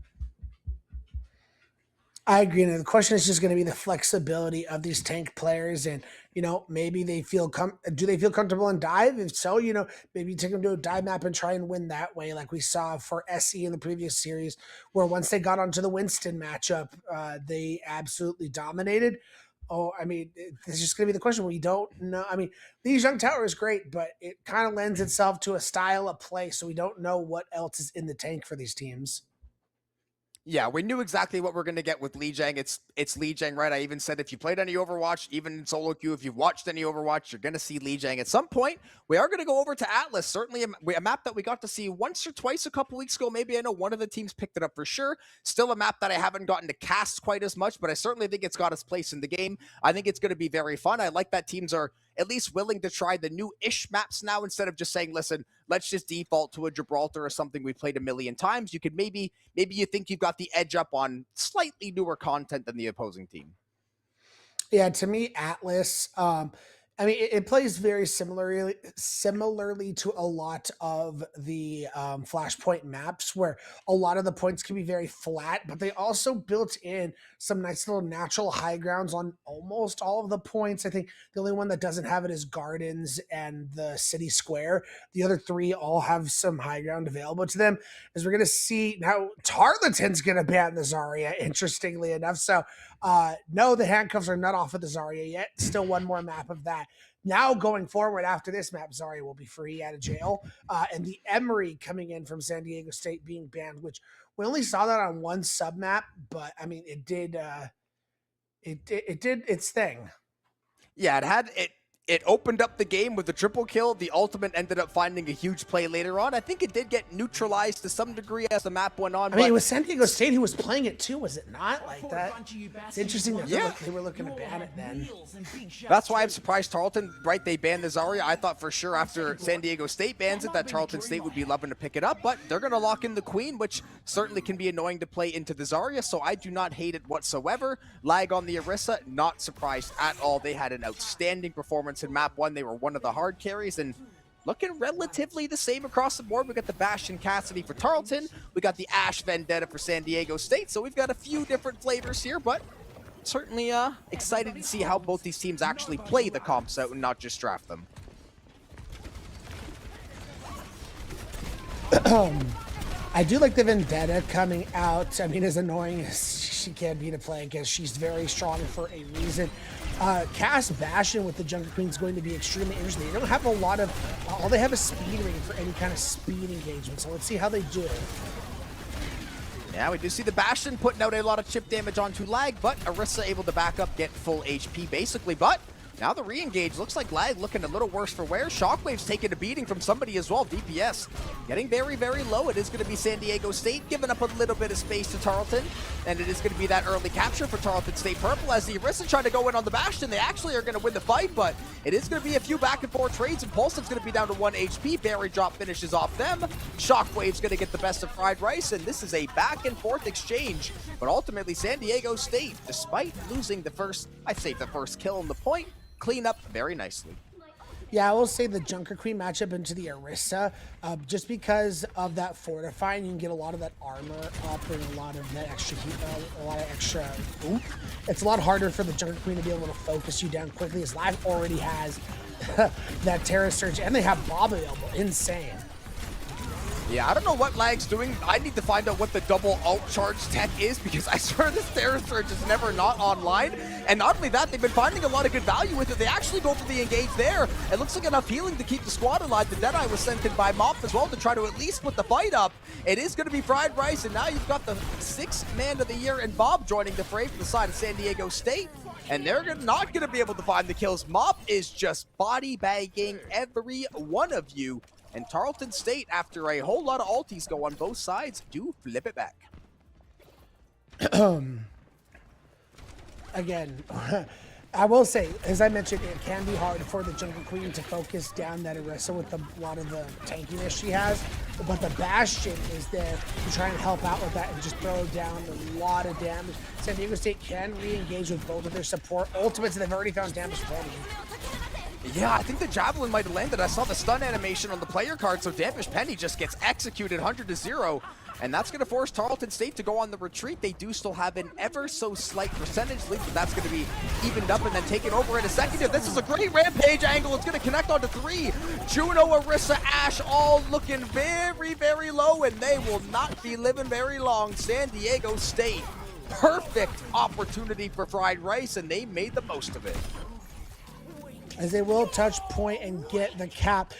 I agree. And the question is just going to be the flexibility of these tank players, and maybe they do they feel comfortable in dive? If so, maybe take them to a dive map and try and win that way, like we saw for SE in the previous series, where once they got onto the Winston matchup, they absolutely dominated. Oh, I mean, it's just going to be the question. We don't know. I mean, these young tower is great, but it kind of lends itself to a style of play, so we don't know what else is in the tank for these teams. Yeah, we knew exactly what we're going to get with Lijiang. It's Lijiang, right? I even said if you played any Overwatch, even in solo queue, if you've watched any Overwatch, you're going to see Lijiang at some point. We are going to go over to Atlas, certainly a map that we got to see once or twice a couple weeks ago. Maybe I know one of the teams picked it up for sure. Still a map that I haven't gotten to cast quite as much, but I certainly think it's got its place in the game. I think it's going to be very fun. I like that teams are at least willing to try the new-ish maps now instead of just saying, listen, let's just default to a Gibraltar or something we've played a million times. You could maybe you think you've got the edge up on slightly newer content than the opposing team. Yeah, to me, Atlas, I mean, it plays very similarly to a lot of the Flashpoint maps, where a lot of the points can be very flat, but they also built in some nice little natural high grounds on almost all of the points. I think the only one that doesn't have it is Gardens and the City Square. The other three all have some high ground available to them. As we're going to see now, Tarleton's going to ban the Zarya, interestingly enough. So, no, the handcuffs are not off of the Zarya yet. Still one more map of that. Now going forward after this map, Zarya will be free out of jail. And the Emery coming in from San Diego State being banned, which we only saw that on one sub map, but I mean, it did its thing. Yeah, it opened up the game with the triple kill. The ultimate ended up finding a huge play later on. I think it did get neutralized to some degree as the map went on. I mean, it was San Diego State who was playing it too, was it not? Like that? It's interesting that they were looking to ban it then. That's why I'm surprised Tarleton, right, they banned the Zarya. I thought for sure after San Diego State bans it that Tarleton State would be loving to pick it up, but they're going to lock in the Queen, which certainly can be annoying to play into the Zarya, so I do not hate it whatsoever. Lag on the Orisa, not surprised at all. They had an outstanding performance in map 1. They were one of the hard carries and looking relatively the same across the board. We got the Bastion Cassidy for Tarleton. We got the Ash Vendetta for San Diego State. So we've got a few different flavors here, but certainly excited to see how both these teams actually play the comps out and not just draft them. I do like the Vendetta coming out. I mean, as annoying as she can be to play against, she's very strong for a reason. Cast Bastion with the Junker Queen is going to be extremely interesting. They don't have a lot of, all they have is speed ring for any kind of speed engagement. So let's see how they do. Yeah, we do see the Bastion putting out a lot of chip damage onto Lag, but Orisa able to back up, get full HP basically, but now the re-engage looks like Lag looking a little worse for wear. Shockwave's taking a beating from somebody as well. DPS getting very, very low. It is going to be San Diego State giving up a little bit of space to Tarleton. And it is going to be that early capture for Tarleton State Purple as the Orisa trying to go in on the Bastion. They actually are going to win the fight, but it is going to be a few back and forth trades. Impulsive's going to be down to 1 HP. Berry Drop finishes off them. Shockwave's going to get the best of Fried Rice, and this is a back and forth exchange. But ultimately, San Diego State, despite losing the first kill on the point, clean up very nicely. Yeah, I will say the Junker Queen matchup into the Orisa, just because of that fortifying, you can get a lot of that armor up and a lot of that extra heat, a lot of extra oomph. It's a lot harder for the Junker Queen to be able to focus you down quickly, as Live already has that Terra Surge, and they have Bob available. Insane. Yeah, I don't know what Lag's doing. I need to find out what the double alt charge tech is because I swear this Terror Surge is never not online. And not only that, they've been finding a lot of good value with it. They actually go for the engage there. It looks like enough healing to keep the squad alive. The Deadeye was sent in by Mop as well to try to at least put the fight up. It is going to be Fried Rice, and now you've got the 6th man of the year and Bob joining the fray from the side of San Diego State. And they're not going to be able to find the kills. Mop is just body bagging every one of you. And Tarleton State, after a whole lot of ultis go on both sides, do flip it back. Again, I will say, as I mentioned, it can be hard for the Jungle Queen to focus down that Orisa with a lot of the tankiness she has. But the Bastion is there to try and help out with that and just throw down a lot of damage. San Diego State can re-engage with both of their support ultimates, and they've already found damage ready. Yeah, I think the Javelin might have landed. I saw the stun animation on the player card, so Dampish Penny just gets executed 100-0. And that's going to force Tarleton State to go on the retreat. They do still have an ever so slight percentage lead, but that's going to be evened up and then taken over in a second here. This is a great Rampage angle. It's going to connect onto 3. Juno, Orisa, Ash all looking very, very low, and they will not be living very long. San Diego State, perfect opportunity for Fried Rice, and they made the most of it. As they will touch point and get the cap.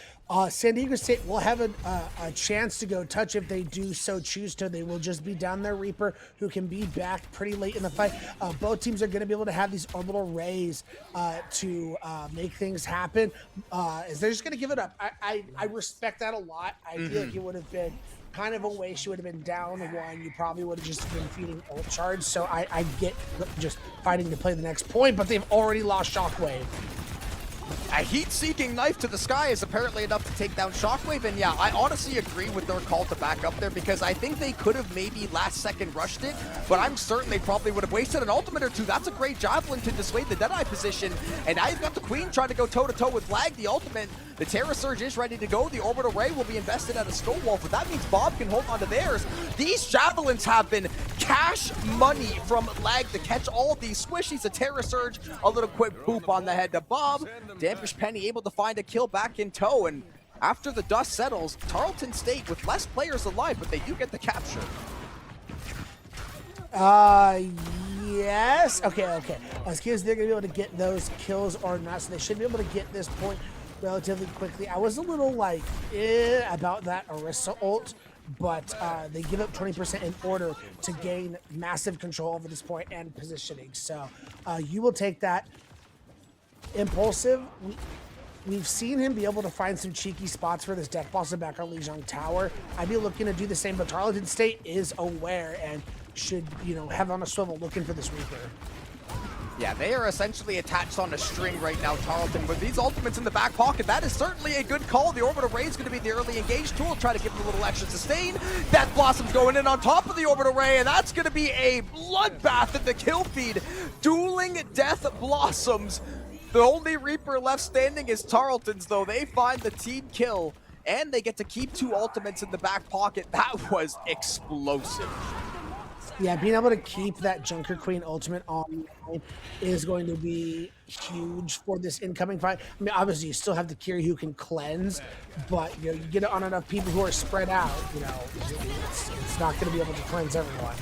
San Diego State will have a chance to go touch if they do so choose to. They will just be down their Reaper, who can be back pretty late in the fight. Both teams are going to be able to have these orbital rays to make things happen. As they're just going to give it up. I respect that a lot. I feel like it would have been kind of a way she would have been down 1. You probably would have just been feeding ult charge. So I get just fighting to play the next point, but they've already lost Shockwave. A heat-seeking knife to the sky is apparently enough to take down Shockwave, and yeah, I honestly agree with their call to back up there because I think they could have maybe last-second rushed it, but I'm certain they probably would have wasted an ultimate or two. That's a great Javelin to dissuade the Deadeye position, and now you've got the Queen trying to go toe-to-toe with Lag, the ultimate. The Terror Surge is ready to go. The Orbital Ray will be invested at a Stonewall, but that means Bob can hold on to theirs. These Javelins have been cash money from Lag to catch all of these squishies. The Terror Surge, a little quick boop on the head to Bob. Dampish Penny able to find a kill back in tow, and after the dust settles, Tarleton State with less players alive, but they do get the capture. Yes. Okay. I was curious if they're going to be able to get those kills or not, so they should be able to get this point relatively quickly. I was a little like, about that Orisa ult, but they give up 20% in order to gain massive control over this point and positioning. So you will take that. Impulsive, we've seen him be able to find some cheeky spots for this deck boss back on Lijiang Tower. I'd be looking to do the same, but Tarleton State is aware and should, have on a swivel looking for this Reaper. Yeah, they are essentially attached on a string right now, Tarleton. With these ultimates in the back pocket, that is certainly a good call. The Orbital Ray is going to be the early engage tool, try to give them a little extra sustain. Death Blossom's going in on top of the Orbital Ray, and that's going to be a bloodbath in the kill feed. Dueling Death Blossoms. The only Reaper left standing is Tarleton's, though. They find the team kill, and they get to keep 2 ultimates in the back pocket. That was explosive. Yeah, being able to keep that Junker Queen ultimate on is going to be huge for this incoming fight. I mean, obviously, you still have the Kiri who can cleanse, but you get it on enough people who are spread out. It's not going to be able to cleanse everyone.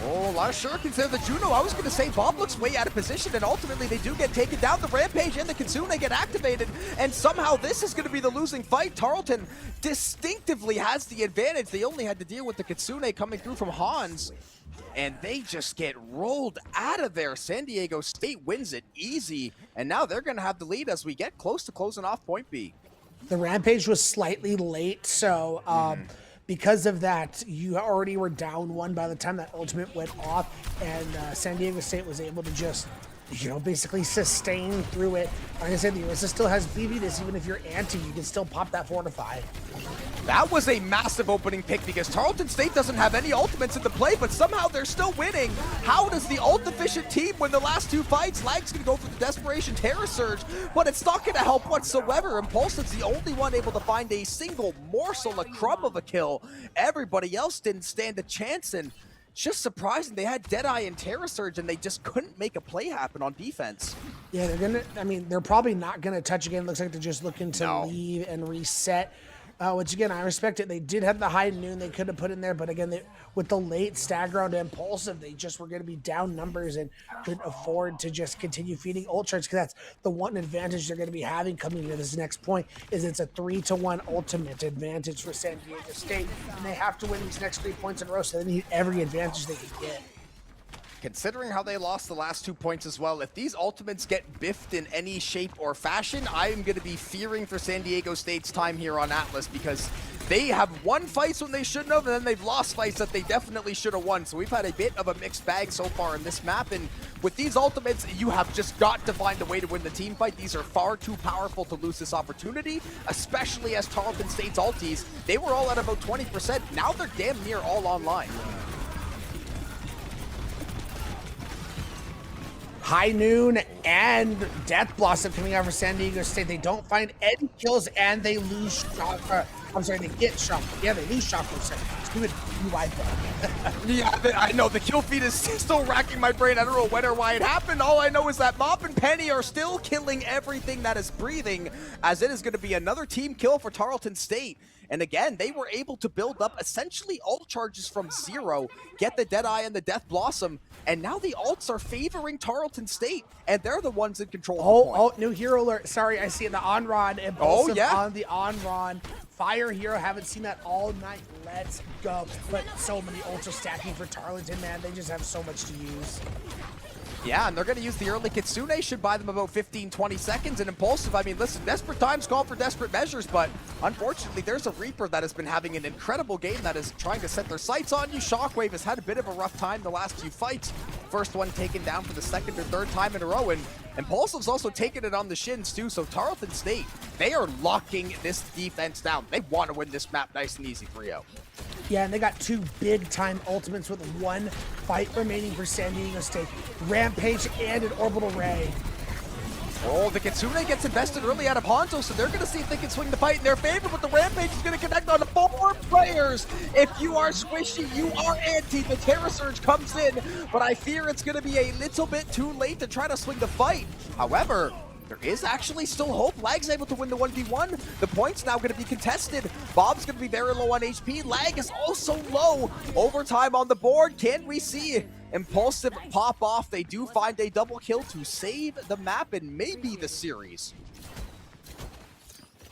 Oh, a lot of shurikens there. The Juno, I was going to say, Bob looks way out of position, and ultimately they do get taken down. The Rampage and the Kitsune get activated, and somehow this is going to be the losing fight. Tarleton distinctively has the advantage. They only had to deal with the Kitsune coming through from Hans, and they just get rolled out of there. San Diego State wins it easy, and now they're going to have the lead as we get close to closing off point B. The Rampage was slightly late, so because of that, you already were down 1 by the time that ultimate went off, and San Diego State was able to just, basically sustain through it. Like I said, the Orisa still has BB-ness. Even if you're anti, you can still pop that Fortify. That was a massive opening pick because Tarleton State doesn't have any ultimates in the play, but somehow they're still winning. How does the ult-efficient team win the last 2 fights? Lag's going to go for the Desperation Terror Surge, but it's not going to help whatsoever. Impulsive's the only one able to find a single morsel, a crumb of a kill. Everybody else didn't stand a chance, and just surprising. They had Deadeye and Terror Surge, and they just couldn't make a play happen on defense. Yeah, they're probably not gonna touch again. Looks like they're just looking to leave and reset. Which again, I respect it. They did have the high noon they could have put in there, but again, with the late stagger on impulsive, they just were going to be down numbers and couldn't afford to just continue feeding ultras, because that's the one advantage they're going to be having coming into this next point. Is it's a 3-1 ultimate advantage for San Diego State, and they have to win these next 3 points in a row, so they need every advantage they can get. Considering how they lost the last 2 points as well, if these ultimates get biffed in any shape or fashion, I am going to be fearing for San Diego State's time here on Atlas, because they have won fights when they shouldn't have, and then they've lost fights that they definitely should have won. So we've had a bit of a mixed bag so far in this map, and with these ultimates, you have just got to find a way to win the team fight. These are far too powerful to lose this opportunity, especially as Tarleton State's ultis, they were all at about 20%. Now they're damn near all online. High Noon and Death Blossom coming out for San Diego State. They don't find any kills and they lose shock. I'm sorry, they get shock. Yeah, they lose shock. Stupid UI bug. Yeah, I know. The kill feed is still racking my brain. I don't know when or why it happened. All I know is that Mop and Penny are still killing everything that is breathing, as it is going to be another team kill for Tarleton State. And again, they were able to build up essentially ult charges from 0, get the Deadeye and the Death Blossom, and now the ults are favoring Tarleton State, and they're the ones in control of the point. Oh, new hero alert. Sorry, I see it. The on-rod impulsive on the on-rod. Fire hero, haven't seen that all night. Let's go. But so many ults are stacking for Tarleton, man. They just have so much to use. Yeah, and they're going to use the early Kitsune, should buy them about 15, 20 seconds. And Impulsive, I mean, listen, desperate times call for desperate measures, but unfortunately, there's a Reaper that has been having an incredible game that is trying to set their sights on you. Shockwave has had a bit of a rough time the last few fights. First one taken down for the second or third time in a row, and Impulsive's also taking it on the shins too, so Tarleton State, they are locking this defense down. They want to win this map nice and easy for you. Yeah, and they got 2 big-time ultimates with 1 fight remaining for San Diego State. Rampage and an Orbital Ray. Oh, the Kitsune gets invested early out of Honto, so they're going to see if they can swing the fight in their favor, but the Rampage is going to connect on 4 players. If you are squishy, you are anti. The Terra Surge comes in, but I fear it's going to be a little bit too late to try to swing the fight. However, there is actually still hope. Lag's able to win the 1v1. The point's now going to be contested. Bob's going to be very low on HP. Lag is also low. Overtime on the board. Can we see Impulsive pop off? They do find a double kill to save the map and maybe the series.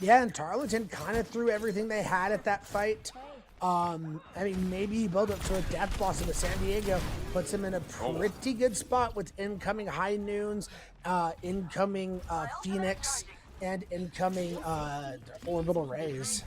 Yeah, and Tarleton kind of threw everything they had at that fight. I mean, maybe you build up to a Death Blossom of San Diego, puts him in a pretty good spot with incoming High Noons, incoming Phoenix, and incoming Orbital Rays.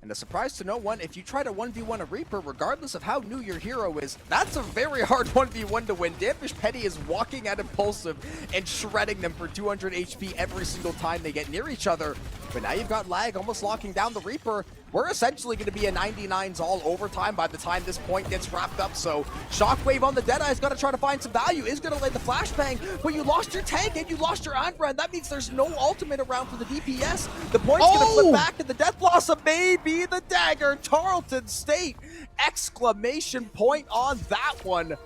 And a surprise to no one, if you try to 1v1 a Reaper, regardless of how new your hero is, that's a very hard 1v1 to win. Dampish Petty is walking at Impulsive and shredding them for 200 HP every single time they get near each other. But now you've got Lag almost locking down the Reaper. We're essentially going to be a 99s all overtime by the time this point gets wrapped up. So Shockwave on the Deadeye's got to try to find some value. Is going to land the flashbang, but you lost your tank and you lost your Andra, and that means there's no ultimate around for the DPS. The point's going to flip back, and the Death Blossom may be the dagger. Tarleton State! Exclamation point on that one.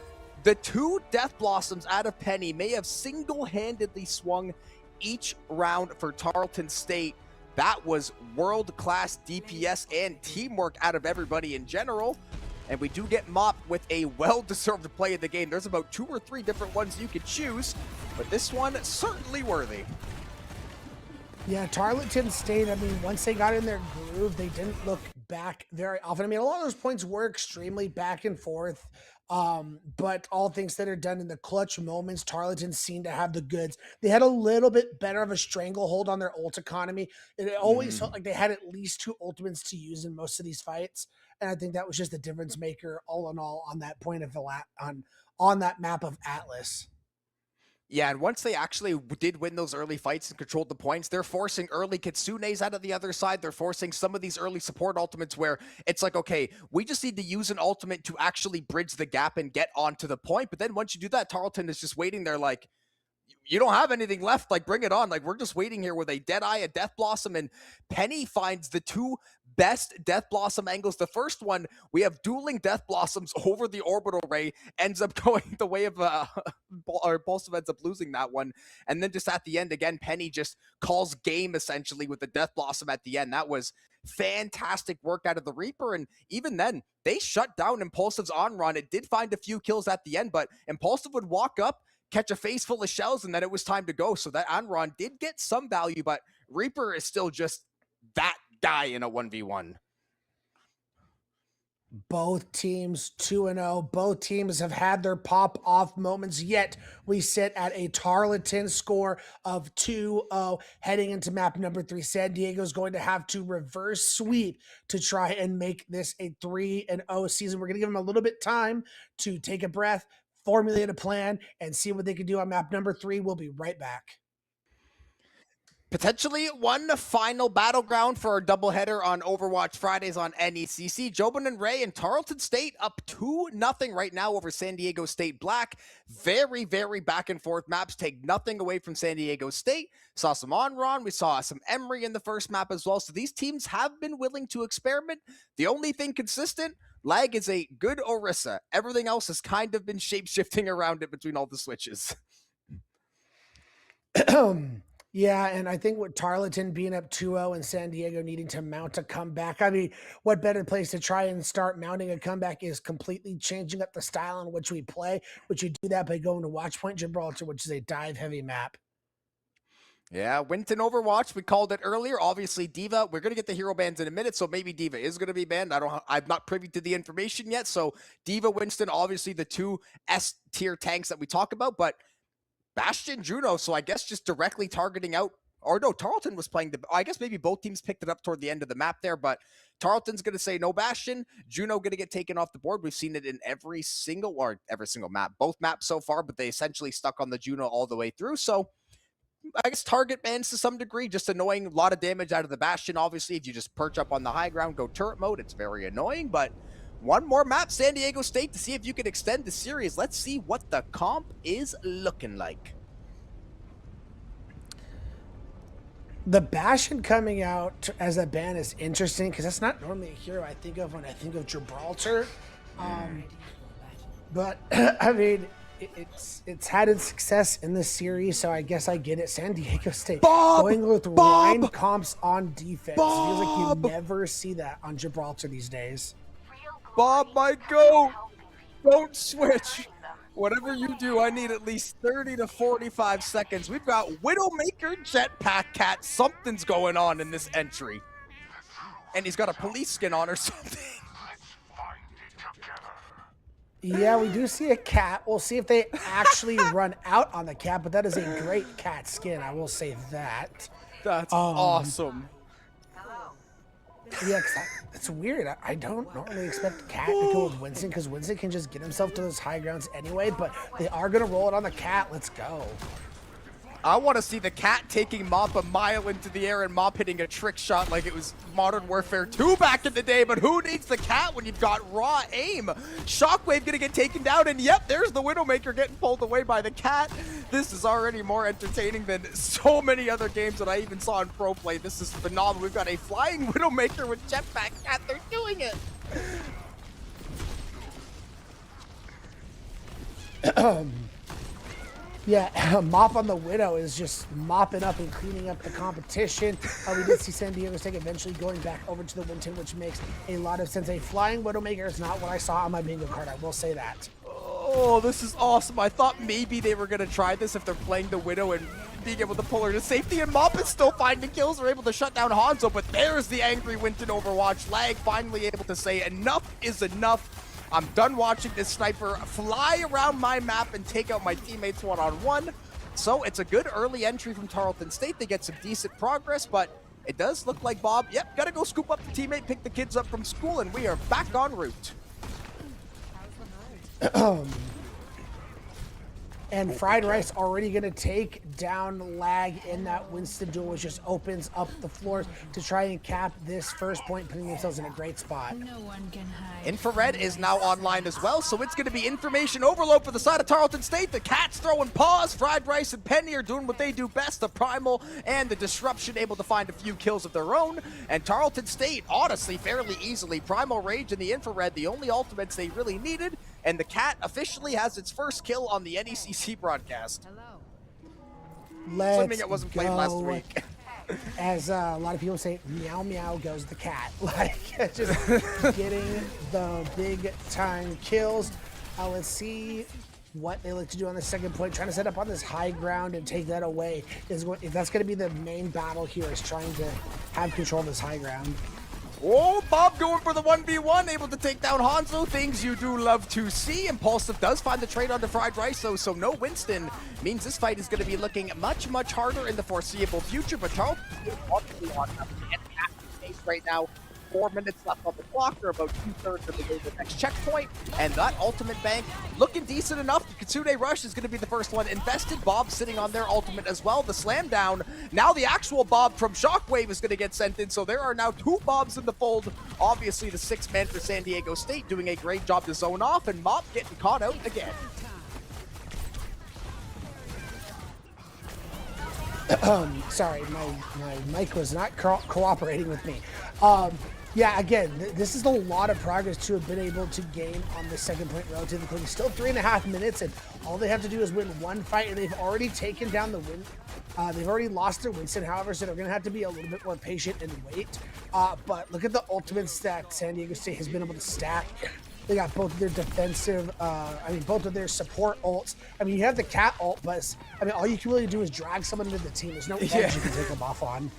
The 2 Death Blossoms out of Penny may have single-handedly swung each round for Tarleton State. That was world-class DPS and teamwork out of everybody in general. And we do get Mop with a well-deserved play of the game. There's about 2 or 3 different ones you could choose, but this one certainly worthy. Yeah, Tarleton State, I mean, once they got in their groove, they didn't look back very often. I mean, a lot of those points were extremely back and forth. But all things that are done in the clutch moments, Tarleton seemed to have the goods. They had a little bit better of a stranglehold on their ult economy. It always felt like they had at least 2 ultimates to use in most of these fights, and I think that was just the difference maker, all in all, on that point of the on that map of Atlas. Yeah, and once they actually did win those early fights and controlled the points, they're forcing early Kitsunes out of the other side. They're forcing some of these early support ultimates where it's like, okay, we just need to use an ultimate to actually bridge the gap and get onto the point. But then once you do that, Tarleton is just waiting there like, you don't have anything left, like bring it on. Like, we're just waiting here with a Deadeye, a Death Blossom, and Penny finds the 2 best Death Blossom angles. The first one, we have dueling Death Blossoms over the Orbital Ray, ends up going the way of, or Impulsive ends up losing that one. And then just at the end, again, Penny just calls game essentially with the Death Blossom at the end. That was fantastic work out of the Reaper. And even then, they shut down Impulsive's on run. It did find a few kills at the end, but Impulsive would walk up, catch a face full of shells, and then it was time to go. So that on-run did get some value, but Reaper is still just that guy in a 1v1. Both teams 2-0. Both teams have had their pop-off moments, yet we sit at a Tarleton score of 2-0 heading into map number 3. San Diego is going to have to reverse sweep to try and make this a 3-0 season. We're going to give them a little bit time to take a breath, formulate a plan, and see what they can do on map number 3. We'll be right back. Potentially one final battleground for our doubleheader on Overwatch Fridays on NECC. Jobin and Ray and Tarleton State up 2-0 right now over San Diego State Black. Very, very back and forth maps. Take nothing away from San Diego State. Saw some on-run. We saw some Emery in the first map as well. So these teams have been willing to experiment. The only thing consistent, Lag is a good Orisa. Everything else has kind of been shape-shifting around it between all the switches. Yeah, and I think with Tarleton being up 2-0 and San Diego needing to mount a comeback, I mean, what better place to try and start mounting a comeback is completely changing up the style in which we play, which you do that by going to Watchpoint Gibraltar, which is a dive-heavy map. Yeah, Winton Overwatch, we called it earlier. Obviously, D.Va, we're going to get the hero bans in a minute, so maybe D.Va is going to be banned. I'm not privy to the information yet, so D.Va, Winston, obviously the two S-tier tanks that we talk about, but Bastion, Juno, so I guess just directly targeting out, or no, Tarleton was playing I guess maybe both teams picked it up toward the end of the map there, but Tarleton's going to say no Bastion, Juno going to get taken off the board. We've seen it in every single map, both maps so far, but they essentially stuck on the Juno all the way through, so I guess target bans to some degree, just annoying, a lot of damage out of the Bastion. Obviously, if you just perch up on the high ground, go turret mode, it's very annoying, but one more map, San Diego State, to see if you can extend the series. Let's see what the comp is looking like. The Bastion coming out as a ban is interesting because that's not normally a hero I think of when I think of Gibraltar. But I mean, it's had its success in this series, so I guess I get it. San Diego State going with Rhine comps on defense. Feels like you never see that on Gibraltar these days. Bob, my go! Don't switch! Whatever you do, I need at least 30 to 45 seconds. We've got Widowmaker, Jetpack Cat. Something's going on in this entry. And he's got a police skin on or something. Yeah, we do see a cat. We'll see if they actually run out on the cat, but that is a great cat skin. I will say that. That's awesome. Yeah, it's weird. I don't normally expect a cat to go with Winston because Winston can just get himself to those high grounds anyway, but they are going to roll it on the cat. Let's go. I want to see the cat taking Mop a mile into the air and Mop hitting a trick shot like it was Modern Warfare 2 back in the day, but who needs the cat when you've got raw aim? Shockwave gonna get taken down, and yep, there's the Widowmaker getting pulled away by the cat. This is already more entertaining than so many other games that I even saw in pro play. This is phenomenal. We've got a flying Widowmaker with Jetpack Cat. They're doing it. Yeah, Mop on the Widow is just mopping up and cleaning up the competition. We did see San Diego State eventually going back over to the Winton, which makes a lot of sense. A flying Widowmaker is not what I saw on my bingo card, I will say that. Oh, this is awesome. I thought maybe they were going to try this if they're playing the Widow and being able to pull her to safety, and Mop is still finding kills. They're able to shut down Hanzo, but there's the angry Winton Overwatch. Lag finally able to say enough is enough. I'm done watching this sniper fly around my map and take out my teammates one-on-one. So it's a good early entry from Tarleton State. They get some decent progress, but it does look like Bob, yep, gotta go scoop up the teammate, pick the kids up from school, and we are back en route. And Fried Rice already going to take down Lag in that Winston duel, which just opens up the floors to try and cap this first point, putting themselves in a great spot. No one can hide. Infrared is now online as well, so it's going to be information overload for the side of Tarleton State. The Cats throwing paws. Fried Rice and Penny are doing what they do best. The Primal and the Disruption able to find a few kills of their own. And Tarleton State, honestly, fairly easily. Primal Rage and the Infrared, the only ultimates they really needed. And the Cat officially has its first kill on the NECC broadcast. Let's Assuming it wasn't played last go. week. As a lot of people say, meow meow goes the cat. Like, just getting the big time kills. Let's see what they like to do on the second point. Trying to set up on this high ground and take that away. If that's going to be the main battle here, is trying to have control of this high ground. Oh, Bob going for the 1v1, able to take down Hanzo. Things you do love to see. Impulsive does find the trade onto Fried Rice, though, so no Winston means this fight is going to be looking much, much harder in the foreseeable future. But Tarleton is on right now. 4 minutes left on the clock. They're about 2/3 of the way to the next checkpoint. And that ultimate bank looking decent enough. The Kitsune Rush is going to be the first one invested. Bob sitting on their ultimate as well. The slam down. Now the actual Bob from Shockwave is going to get sent in. So there are now 2 Bobs in the fold. Obviously the 6th man for San Diego State doing a great job to zone off. And Mop getting caught out again. Sorry, my mic was not cooperating with me. Yeah, again, this is a lot of progress to have been able to gain on the second point relatively quickly. Still 3.5 minutes, and all they have to do is win one fight, and they've already taken down the win. They've already lost their Winston, however, so they're going to have to be a little bit more patient and wait. But look at the ultimates that San Diego State has been able to stack. They got both of their defensive, both of their support ults. I mean, you have the Cat ult, but all you can really do is drag someone into the team. There's no edge you can take them off on.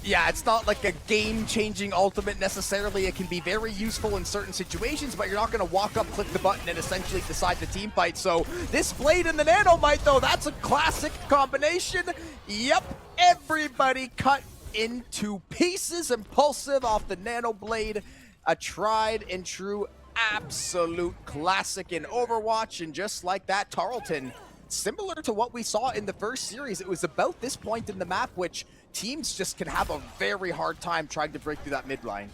Yeah, it's not like a game-changing ultimate necessarily. It can be very useful in certain situations, but you're not going to walk up, click the button, and essentially decide the team fight. So this Blade and the Nanomite, though, that's a classic combination. Yep, everybody cut into pieces. Impulsive off the Nano Blade. A tried and true absolute classic in Overwatch. And just like that, Tarleton, similar to what we saw in the first series, it was about this point in the map which teams just can have a very hard time trying to break through that mid line.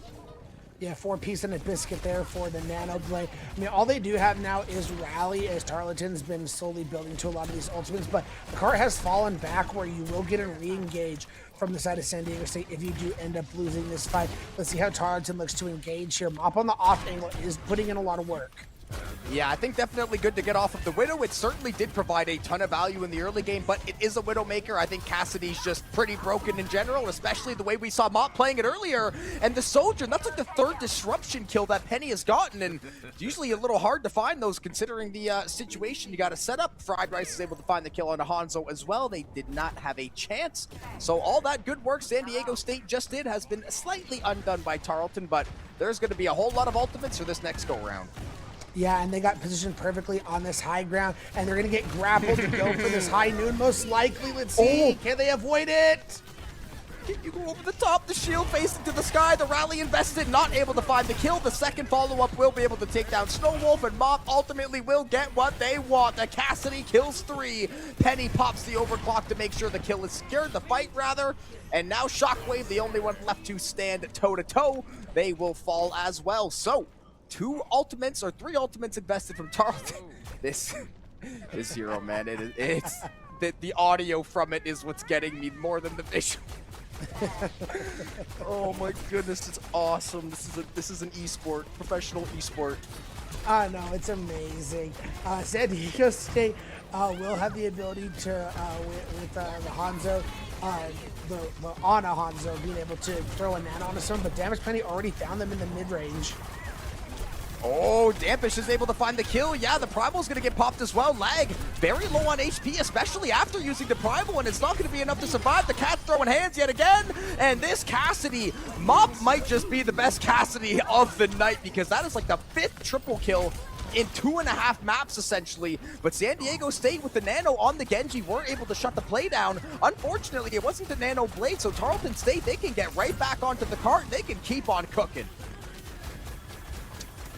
Yeah, 4-piece and a biscuit there for the Nano Blade. I mean, all they do have now is rally, as Tarleton's been slowly building to a lot of these ultimates, but the cart has fallen back where you will get a re-engage from the side of San Diego State if you do end up losing this fight. Let's see how Tarleton looks to engage here. Mop on the off angle is putting in a lot of work. Yeah, I think definitely good to get off of the Widow. It certainly did provide a ton of value in the early game, but it is a Widowmaker. I think Cassidy's just pretty broken in general, especially the way we saw Mop playing it earlier. And the Sojourn, that's like the 3rd disruption kill that Penny has gotten, and it's usually a little hard to find those considering the situation you got to set up. Fried Rice is able to find the kill on Hanzo as well. They did not have a chance. So all that good work San Diego State just did has been slightly undone by Tarleton, but there's going to be a whole lot of ultimates for this next go-round. Yeah, and they got positioned perfectly on this high ground, and they're going to get grappled to go for this high noon, most likely. Let's see. Can they avoid it? Can you go over the top? The shield facing to the sky. The rally invested, not able to find the kill. The second follow-up will be able to take down Snowwolf, and Mop ultimately will get what they want. The Cassidy kills 3. Penny pops the overclock to make sure the kill is secured, the fight rather. And now Shockwave, the only one left to stand toe-to-toe. They will fall as well. So 3 ultimates invested from Tarleton. This hero, man, it's the audio from it is what's getting me more than the visual. Oh my goodness, it's awesome. This is an esport, professional esport. No, it's amazing. San Diego State will have the ability to, with the Hanzo, the Ana Hanzo being able to throw a nano onto someone, but Damage Penny already found them in the mid-range. Oh, Dampish is able to find the kill. Yeah, the Primal's going to get popped as well. Lag very low on HP, especially after using the Primal, and it's not going to be enough to survive. The Cat's throwing hands yet again, and this Cassidy, Mop might just be the best Cassidy of the night, because that is like the 5th triple kill in 2.5 maps, essentially. But San Diego State with the Nano on the Genji were able to shut the play down. Unfortunately, it wasn't the Nano Blade, so Tarleton State, they can get right back onto the cart, and they can keep on cooking.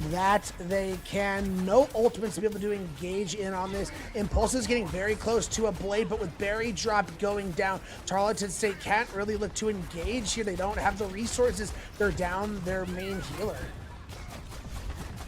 That they can. No ultimates to be able to engage in on this. Impulse is getting very close to a blade, but with Berry Drop going down, Tarleton State can't really look to engage here. They don't have the resources. They're down their main healer.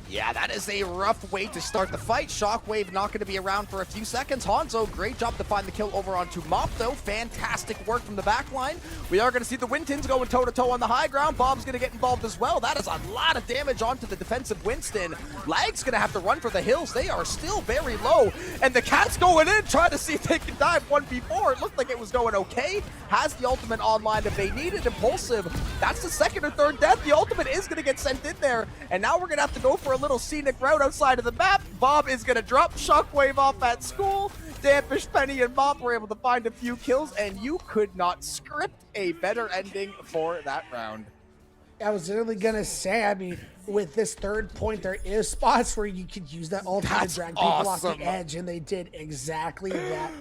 Yeah, that is a rough way to start the fight. Shockwave not going to be around for a few seconds. Hanzo, great job to find the kill over onto Mop, though. Fantastic work from the back line. We are going to see the Wintons going toe-to-toe on the high ground. Bob's going to get involved as well. That is a lot of damage onto the defensive Winston. Lag's going to have to run for the hills. They are still very low. And the Cat's going in, trying to see if they can dive 1v4. It looked like it was going okay. Has the ultimate online if they need it. Impulsive. That's the second or third death. The ultimate is going to get sent in there. And now we're going to have to go for a little scenic route outside of the map. Bob is going to drop Shockwave off at school. Dampish, Penny, and Mop were able to find a few kills, and you could not script a better ending for that round. I was literally going to say, I mean, with this third point, there is spots where you could use that ultimate to drag people off the edge, and they did exactly that.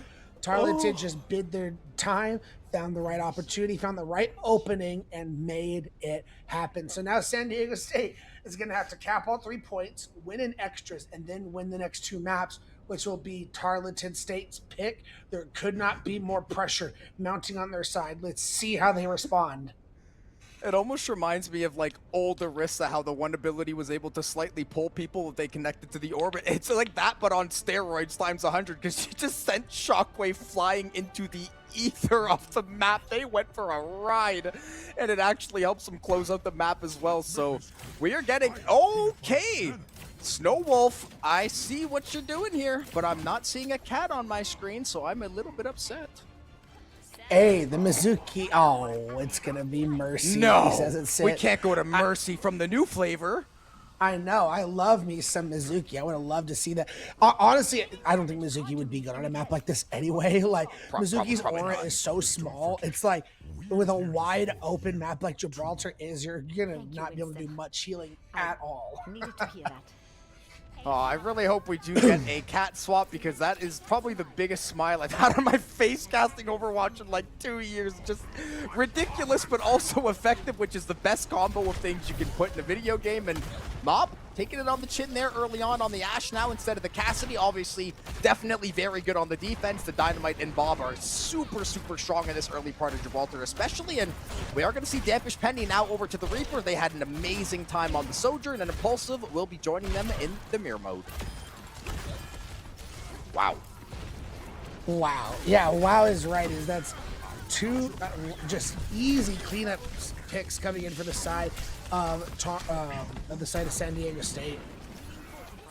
Tarleton just bid their time, found the right opportunity, found the right opening, and made it happen. So now San Diego State is going to have to cap all 3 points, win in extras, and then win the next 2 maps, which will be Tarleton State's pick. There could not be more pressure mounting on their side. Let's see how they respond. It almost reminds me of like old Orisa, how the one ability was able to slightly pull people if they connected to the orbit. It's like that, but on steroids times 100, because you just sent Shockwave flying into the ether off the map. They went for a ride, and it actually helps them close out the map as well. So we are getting, okay, Snowwolf, I see what you're doing here, but I'm not seeing a cat on my screen, so I'm a little bit upset. Hey, the Mizuki. Oh, it's going to be Mercy. No, we can't go to Mercy from the new flavor. I know. I love me some Mizuki. I would have loved to see that. Honestly, I don't think Mizuki would be good on a map like this anyway. Like, Mizuki's aura is so small. It's like, with a wide open map like Gibraltar is, you're going to not be able to do much healing at all. Needed to hear that. Oh, I really hope we do get a cat swap, because that is probably the biggest smile I've had on my face casting Overwatch in like 2 years. Just ridiculous, but also effective, which is the best combo of things you can put in a video game. And Mop taking it on the chin there early on the Ashe now instead of the Cassidy. Obviously, definitely very good on the defense. The Dynamite and Bob are super, super strong in this early part of Gibraltar especially. And we are going to see Dampish Penny now over to the Reaper. They had an amazing time on the Sojourn, and Impulsive will be joining them in the mirror mode. Wow. Wow. Yeah, wow is right. That's 2 just easy cleanup picks coming in for the side of San Diego State.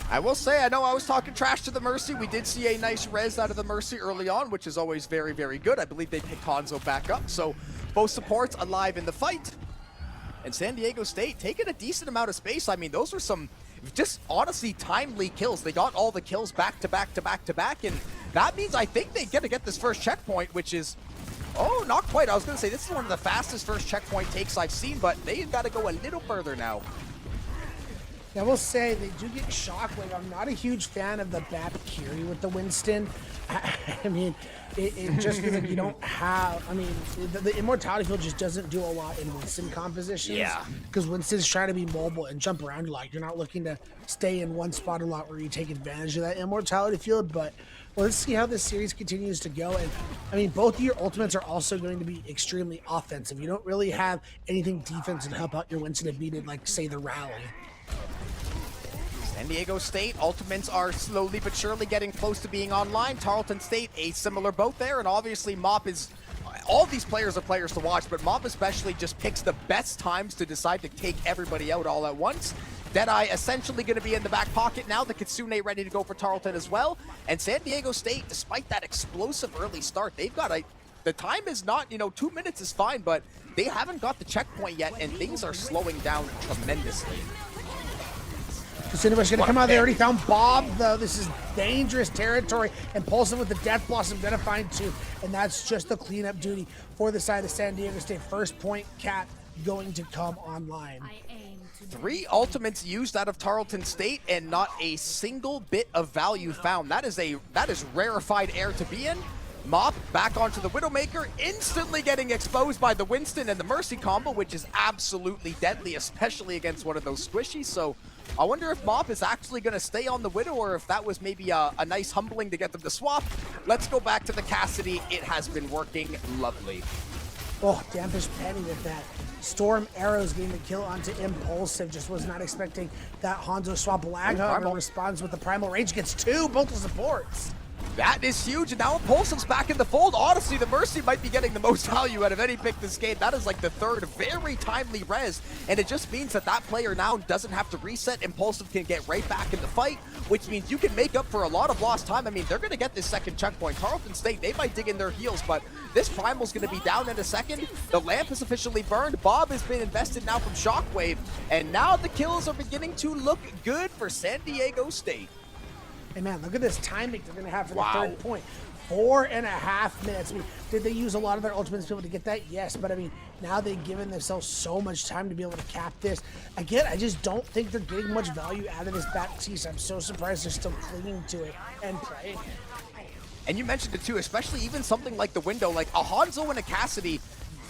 I will say, I know I was talking trash to the Mercy. We did see a nice res out of the Mercy early on, which is always very, very good. I believe they picked Hanzo back up, so both supports alive in the fight. And San Diego State taking a decent amount of space. I mean, those were some just honestly timely kills. They got all the kills back to back to back to back, and that means I think they're gonna get this first checkpoint, which is, oh, not quite. I was gonna say this is one of the fastest first checkpoint takes I've seen, but they've got to go a little further now. I will say they do get Shockwave. I'm not a huge fan of the Bap Curie with the Winston. I mean, it just feels like you don't have, I mean, the Immortality field just doesn't do a lot in Winston compositions. Yeah. Because Winston's trying to be mobile and jump around a lot. You're not looking to stay in one spot a lot where you take advantage of that Immortality field. But well, let's see how this series continues to go. And I mean, both of your ultimates are also going to be extremely offensive. You don't really have anything defensive to help out your Winston if needed, like, say, the rally. San Diego State ultimates are slowly but surely getting close to being online. Tarleton State, a similar boat there, and obviously Mop is, all these players are players to watch, but Mop especially just picks the best times to decide to take everybody out all at once. Deadeye essentially going to be in the back pocket now. The Kitsune ready to go for Tarleton as well. And San Diego State, despite that explosive early start, they've got the time is not, 2 minutes is fine, but they haven't got the checkpoint yet, and things are slowing down tremendously. Is anybody going to come out? They already found Bob, though. This is dangerous territory. Impulsive with the Death Blossom, going to find 2. And that's just the cleanup duty for the side of San Diego State. First point Cat going to come online. 3 ultimates used out of Tarleton State and not a single bit of value found. That is rarefied air to be in. Mop back onto the Widowmaker, instantly getting exposed by the Winston and the Mercy combo, which is absolutely deadly, especially against one of those squishies. So I wonder if Mop is actually going to stay on the Widow, or if that was maybe a nice humbling to get them to swap. Let's go back to the Cassidy. It has been working lovely. Oh, Dampish Penny with that. Storm Arrows getting the kill onto Impulsive. Just was not expecting that Hanzo swap. Lag, however, responds with the Primal Rage. Gets two, both the supports. That is huge, and now Impulsive's back in the fold. Honestly, the Mercy might be getting the most value out of any pick this game. That is like the third very timely res, and it just means that that player now doesn't have to reset. Impulsive can get right back in the fight, which means you can make up for a lot of lost time. I mean, they're going to get this second checkpoint. Tarleton State, they might dig in their heels, but this Primal's going to be down in a second. The lamp is officially burned. Bob has been invested now from Shockwave, and now the kills are beginning to look good for San Diego State. Hey man, look at this timing they're going to have for the third point. 4.5 minutes. I mean, did they use a lot of their ultimates to be able to get that? Yes, but I mean, now they've given themselves so much time to be able to cap this. Again, I just don't think they're getting much value out of this Baptiste. I'm so surprised they're still clinging to it and playing it. And you mentioned it too, especially even something like the window, like a Hanzo and a Cassidy.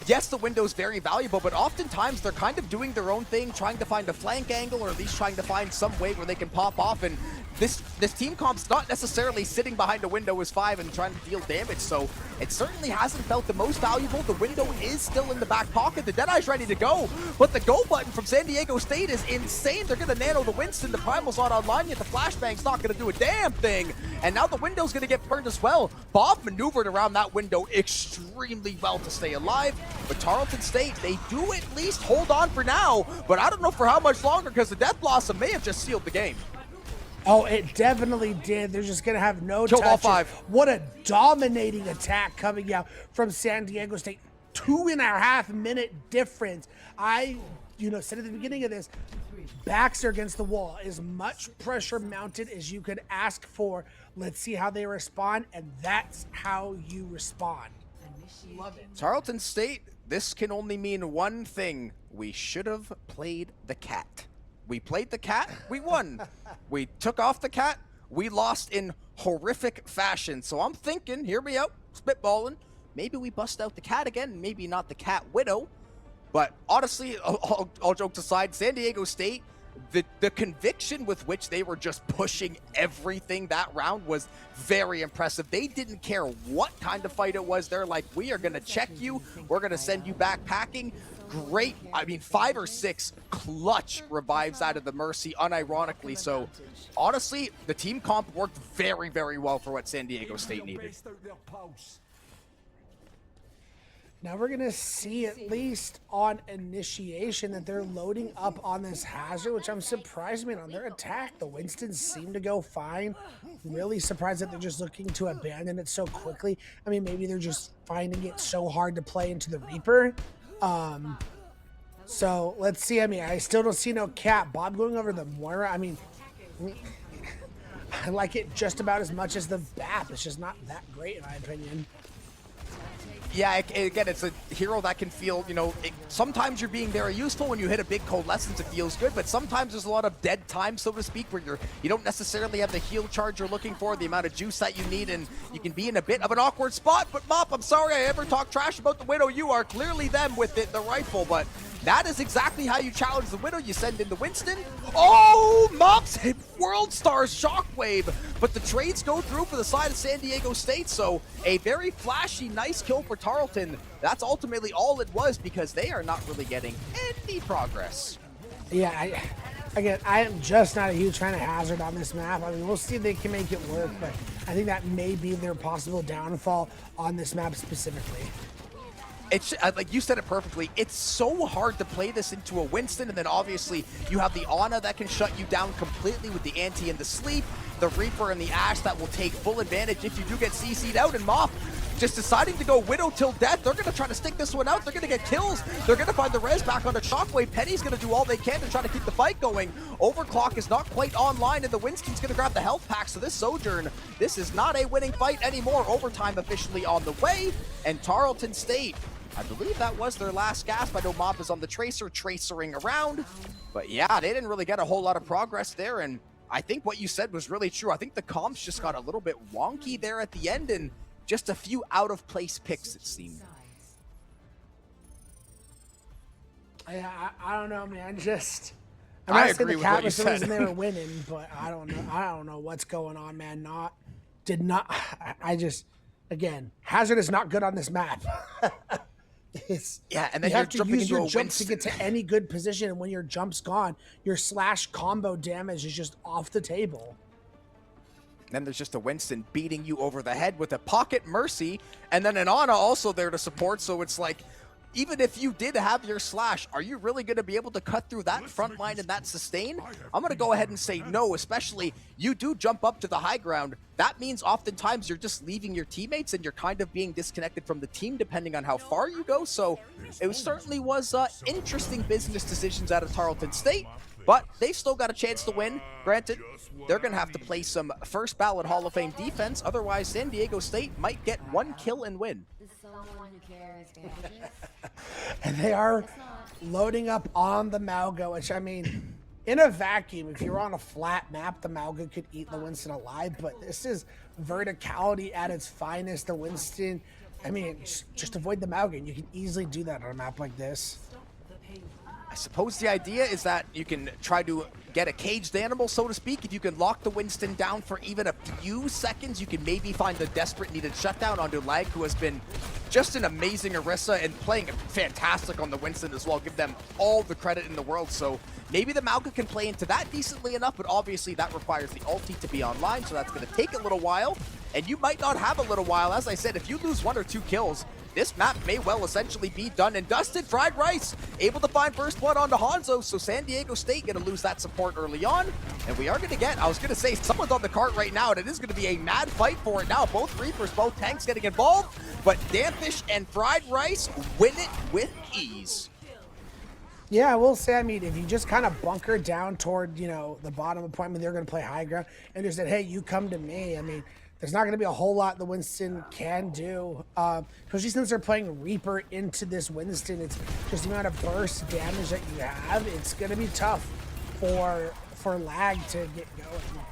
Yes, the window is very valuable, but oftentimes they're kind of doing their own thing, trying to find a flank angle, or at least trying to find some way where they can pop off. And this team comp's not necessarily sitting behind a window as 5 and trying to deal damage, so it certainly hasn't felt the most valuable. The window is still in the back pocket. The Deadeye's ready to go, but the go button from San Diego State is insane. They're going to nano the Winston. The Primal's not online yet. The Flashbang's not going to do a damn thing. And now the window's going to get burned as well. Bob maneuvered around that window extremely well to stay alive. But Tarleton State, they do at least hold on for now, but I don't know for how much longer, because the Death Blossom may have just sealed the game. Oh, it definitely did. They're just going to have no Killed all touches. 5. What a dominating attack coming out from San Diego State. 2.5 minute difference. I, said at the beginning of this, backs are against the wall. As much pressure mounted as you could ask for. Let's see how they respond, and that's how you respond. Love it. Tarleton State, this can only mean one thing. We should have played the cat. We played the cat, we won. We took off the cat, we lost in horrific fashion. So I'm thinking, hear me out, spitballing, maybe we bust out the cat again, maybe not the cat widow. But honestly, all jokes aside, San Diego State, the conviction with which they were just pushing everything that round was very impressive. They didn't care what kind of fight it was. They're like, we are going to check you. We're going to send you back packing. Great, 5 or 6 clutch revives out of the Mercy, unironically. So honestly, the team comp worked very, very well for what San Diego State needed. Now we're going to see, at least on initiation, that they're loading up on this hazard, which I'm surprised. I mean, on their attack, the Winstons seem to go fine. Really surprised that they're just looking to abandon it so quickly. I mean, maybe they're just finding it so hard to play into the Reaper. So let's see. I mean, I still don't see no cap. Bob going over the Moira. I mean, I like it just about as much as the BAP. It's just not that great, in my opinion. Yeah, again, it's a hero that can feel, sometimes you're being very useful. When you hit a big coalescence, it feels good, but sometimes there's a lot of dead time, so to speak, where you don't necessarily have the heal charge you're looking for, the amount of juice that you need, and you can be in a bit of an awkward spot. But Mop, I'm sorry I ever talked trash about the Widow. You are clearly them with the rifle, but that is exactly how you challenge the Widow. You send in the Winston. Oh, Mop's hit World Star's Shockwave, but the trades go through for the side of San Diego State, so a very flashy, nice kill for Tarleton. That's ultimately all it was, because they are not really getting any progress. Yeah, again, I am just not a huge fan of Hazard on this map. I mean, we'll see if they can make it work, but I think that may be their possible downfall on this map specifically. It's like you said it perfectly. It's so hard to play this into a Winston, and then obviously you have the Ana that can shut you down completely with the Anti and the Sleep, the Reaper and the Ash that will take full advantage if you do get CC'd out, and Mop just deciding to go Widow till death. They're going to try to stick this one out. They're going to get kills. They're going to find the res back on the Shockwave. Penny's going to do all they can to try to keep the fight going. Overclock is not quite online, and the Winston's going to grab the health pack. So this Sojourn, this is not a winning fight anymore. Overtime officially on the way, and Tarleton State, I believe that was their last gasp. I know Mop is on the Tracer, tracering around. But yeah, they didn't really get a whole lot of progress there, and I think what you said was really true. I think the comps just got a little bit wonky there at the end, and just a few out-of-place picks, it seemed. I don't know, man. Just I'm I not saying the agree with cat what you was the reason said. they were winning, but I don't know. I don't know what's going on, man. Not did not. I just again, Hazard is not good on this map. It's Yeah, and you then you're have to jumping use into your a jump to Winston. get to any good position, and when your jump's gone, your slash combo damage is just off the table. Then there's just a Winston beating you over the head with a pocket mercy, and then an Ana also there to support. So it's like, even if you did have your slash, are you really going to be able to cut through that front line and that sustain? I'm going to go ahead and say no, especially you do jump up to the high ground. That means oftentimes you're just leaving your teammates and you're kind of being disconnected from the team depending on how far you go. So it certainly was interesting business decisions out of Tarleton State. But they've still got a chance to win. Granted, they're going to have to play some first ballot Hall of Fame defense. Otherwise, San Diego State might get one kill and win. And they are loading up on the Malga, which I mean, in a vacuum, if you're on a flat map, the Malga could eat the Winston alive. But this is verticality at its finest. The Winston, I mean, just avoid the Malga, and you can easily do that on a map like this. I suppose the idea is that you can try to get a caged animal, so to speak. If you can lock the Winston down for even a few seconds, you can maybe find the desperate needed shutdown onto Lag, who has been just an amazing Orisa and playing fantastic on the Winston as well. Give them all the credit in the world. So maybe the Malga can play into that decently enough, but obviously that requires the ulti to be online, so that's going to take a little while. And you might not have a little while. As I said, if you lose 1 or 2 kills, this map may well essentially be done and dusted. Fried Rice able to find first blood onto Hanzo, so San Diego State going to lose that support early on. And we are going to get, I was going to say, someone's on the cart right now, and it is going to be a mad fight for it now. Both Reapers, both tanks getting involved, but Damfish and Fried Rice win it with ease. Yeah, I will say, I mean, if you just kind of bunker down toward, the bottom appointment, they're going to play high ground, and just said, hey, you come to me. I mean, there's not going to be a whole lot the Winston can do, especially since they're playing Reaper into this Winston. It's just the amount of burst damage that you have. It's going to be tough for Lag to get going.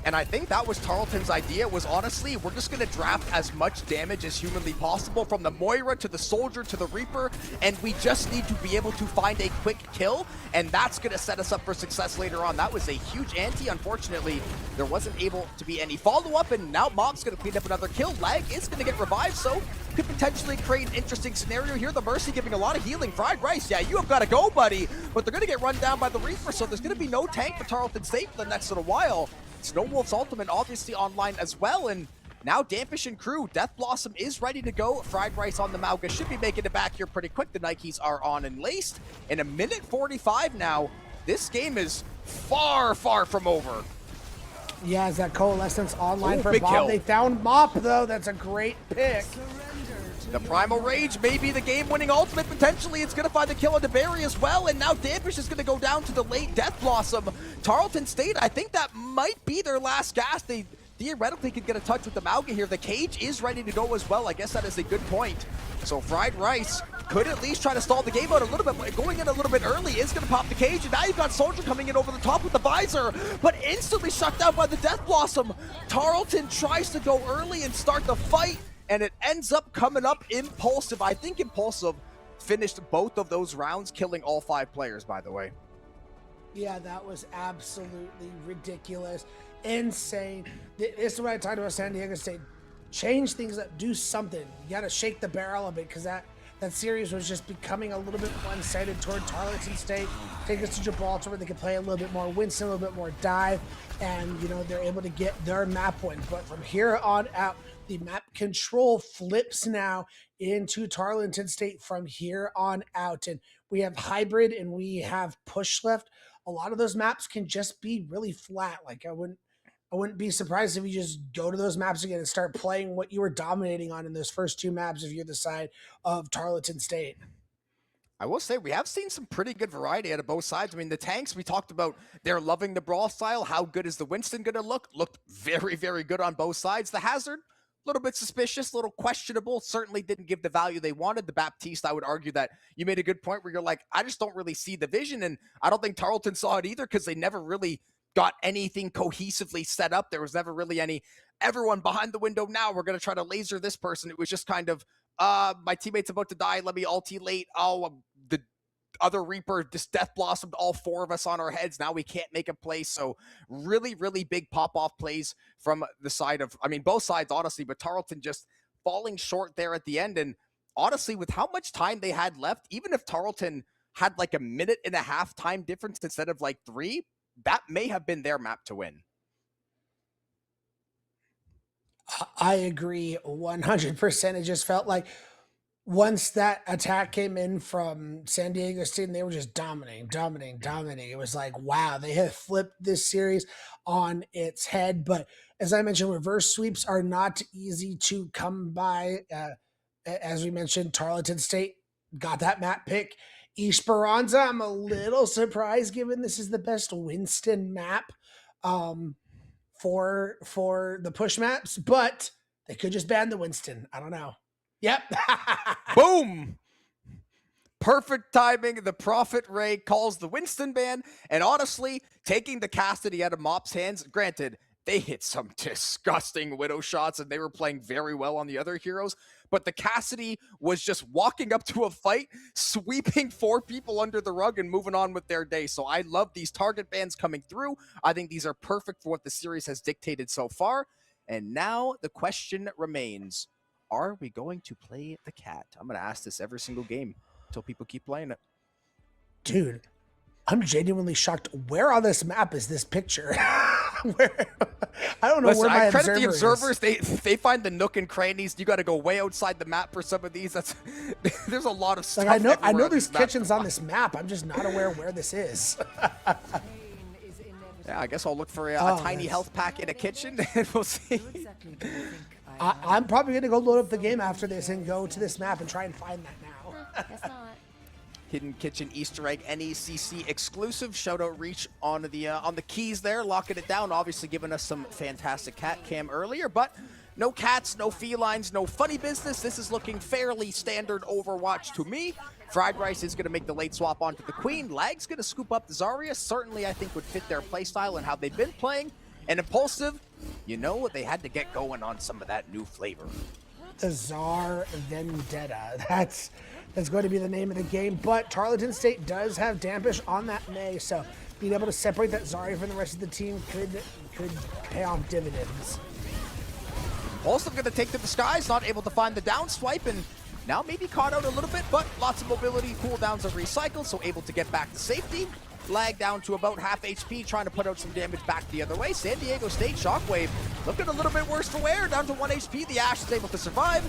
And I think that was Tarleton's idea, was honestly, we're just going to draft as much damage as humanly possible from the Moira to the Soldier to the Reaper, and we just need to be able to find a quick kill, and that's going to set us up for success later on. That was a huge ante. Unfortunately, there wasn't able to be any follow-up, and now Mob's going to clean up another kill. Lag is going to get revived, so could potentially create an interesting scenario here. The Mercy giving a lot of healing. Fried Rice, yeah, you have got to go, buddy, but they're going to get run down by the Reaper, so there's going to be no tank for Tarleton State for the next little while. Snowwolf's ultimate obviously online as well, and now Damfish and crew, Death Blossom is ready to go. Fried Rice on the Malga should be making it back here pretty quick. The Nikes are on and laced. In 1:45 now, this game is far, far from over. Yeah, is that Coalescence online for big Bob? kill. They found Mop, though. That's a great pick. The Primal Rage may be the game-winning ultimate. Potentially, it's going to find the kill on DeBerry as well, and now Damfish is going to go down to the late Death Blossom. Tarleton State, I think that might be their last gasp. They theoretically could get a touch with the Malga here. The cage is ready to go as well. I guess that is a good point. So Fried Rice could at least try to stall the game out a little bit. Going in a little bit early is going to pop the cage, and now you've got Soldier coming in over the top with the visor, but instantly shut down by the Death Blossom. Tarleton tries to go early and start the fight, and it ends up coming up Impulsive. I think Impulsive finished both of those rounds, killing all 5 players, by the way. Yeah, that was absolutely ridiculous. Insane. This is what I talked about San Diego State. Change things up. Do something. You got to shake the barrel a bit, because that series was just becoming a little bit one-sided toward Tarleton State. Take us to Gibraltar where they can play a little bit more Winston, a little bit more dive, and, they're able to get their map win. But from here on out, the map control flips now into Tarleton State from here on out. And we have hybrid and we have push left. A lot of those maps can just be really flat. Like I wouldn't be surprised if you just go to those maps again and start playing what you were dominating on in those first 2 maps if you're the side of Tarleton State. I will say we have seen some pretty good variety out of both sides. I mean, the tanks, we talked about, they're loving the brawl style. How good is the Winston going to look? Looked very, very good on both sides. The Hazard, a little bit suspicious, a little questionable. Certainly didn't give the value they wanted. The Baptiste, I would argue that you made a good point where you're like, I just don't really see the vision. And I don't think Tarleton saw it either, because they never really got anything cohesively set up. There was never really any, everyone behind the window now, we're going to try to laser this person. It was just kind of, my teammate's about to die. Let me ulti late. Oh, other Reaper just death blossomed all 4 of us on our heads. Now we can't make a play. So really, really big pop-off plays from the side of, I mean, both sides, honestly, but Tarleton just falling short there at the end. And honestly, with how much time they had left, even if Tarleton had like a minute and a half time difference instead of like 3, that may have been their map to win. I agree 100%. It just felt like once that attack came in from San Diego State, and they were just dominating. It was like, wow, they have flipped this series on its head. But as I mentioned, reverse sweeps are not easy to come by. As we mentioned, Tarleton State got that map pick. Esperanza, I'm a little surprised given this is the best Winston map for the push maps, but they could just ban the Winston. I don't know. Yep. Boom. Perfect timing. The Prophet Ray calls the Winston ban. And honestly, taking the Cassidy out of Mop's hands, granted, they hit some disgusting Widow shots and they were playing very well on the other heroes. But the Cassidy was just walking up to a fight, sweeping 4 people under the rug and moving on with their day. So I love these target bans coming through. I think these are perfect for what the series has dictated so far. And now the question remains, are we going to play the cat? I'm going to ask this every single game until people keep playing it. Dude, I'm genuinely shocked. Where on this map is this picture? I don't know. Listen, where my I credit the observers. Is. They find the nook and crannies. You got to go way outside the map for some of these. There's a lot of stuff. Like I know there's kitchens on this map. I'm just not aware where this is. Yeah, I guess I'll look for a tiny health pack in a kitchen and we'll see. I'm probably going to go load up the game after this and go to this map and try and find that now. Guess not. Hidden Kitchen Easter egg NECC exclusive. Shout out Reach on the keys there, locking it down. Obviously giving us some fantastic cat cam earlier, but no cats, no felines, no funny business. This is looking fairly standard Overwatch to me. Fried Rice is going to make the late swap onto the Queen. Lag's going to scoop up the Zarya. Certainly, I think, would fit their playstyle and how they've been playing. And Impulsive, you know, they had to get going on some of that new flavor. The Czar Vendetta. That's going to be the name of the game. But Tarleton State does have Dampish on that May, so being able to separate that Zarya from the rest of the team could pay off dividends. Also going to take to the skies, not able to find the down swipe, and now maybe caught out a little bit, but lots of mobility, cooldowns are recycled, so able to get back to safety. Lag down to about half HP, trying to put out some damage back the other way. San Diego State Shockwave looking a little bit worse for wear, down to 1 HP. The Ash is able to survive.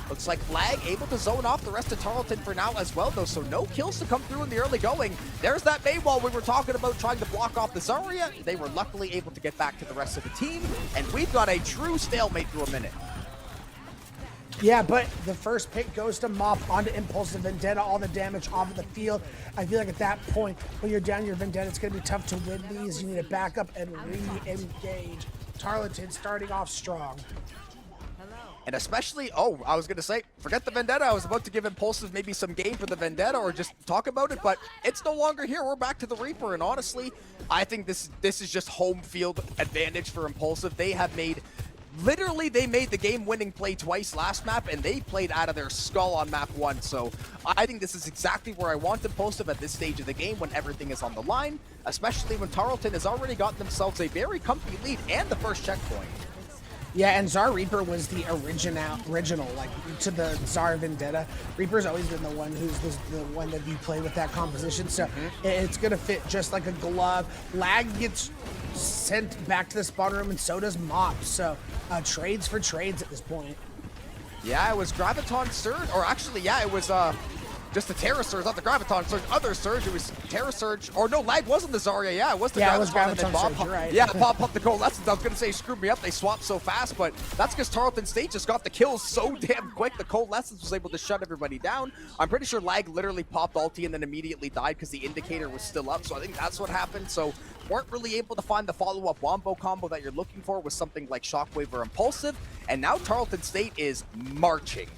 Looks like Lag able to zone off the rest of Tarleton for now as well, though, so no kills to come through in the early going. There's that May wall we were talking about, trying to block off the Zarya. They were luckily able to get back to the rest of the team, and we've got a true stalemate through a minute. Yeah, but the first pick goes to Mop onto Impulsive Vendetta, all the damage off of the field. I feel like at that point, when you're down your Vendetta, it's going to be tough to win these. You need to back up and re-engage. Tarleton starting off strong. And especially, I was going to say, forget the Vendetta. I was about to give Impulsive maybe some game for the Vendetta or just talk about it, but it's no longer here. We're back to the Reaper, and honestly, I think this is just home field advantage for Impulsive. They have made... Literally, they made the game-winning play twice last map, and they played out of their skull on map 1. So I think this is exactly where I want Impulsive at this stage of the game when everything is on the line, especially when Tarleton has already gotten themselves a very comfy lead and the first checkpoint. Yeah, and Czar Reaper was the original, like, to the Czar Vendetta. Reaper's always been the one who's the one that you play with that composition, so it's going to fit just like a glove. Lag gets sent back to the spawn room, and so does Mop, so trades for trades at this point. Yeah, it was Graviton Surge, or actually, yeah, it was just the Terra Surge, not the Graviton Surge, other Surge. It was Terra Surge, or no, Lag wasn't the Zarya, yeah, it was the Graviton. Yeah, it was Graviton Surge, right. Yeah, Bob popped the Coalescence. I was going to say, screwed me up, they swapped so fast, but that's because Tarleton State just got the kills so damn quick. The Coalescence was able to shut everybody down. I'm pretty sure Lag literally popped ulti and then immediately died because the indicator was still up, so I think that's what happened. So weren't really able to find the follow-up Wombo combo that you're looking for with something like Shockwave or Impulsive, and now Tarleton State is marching.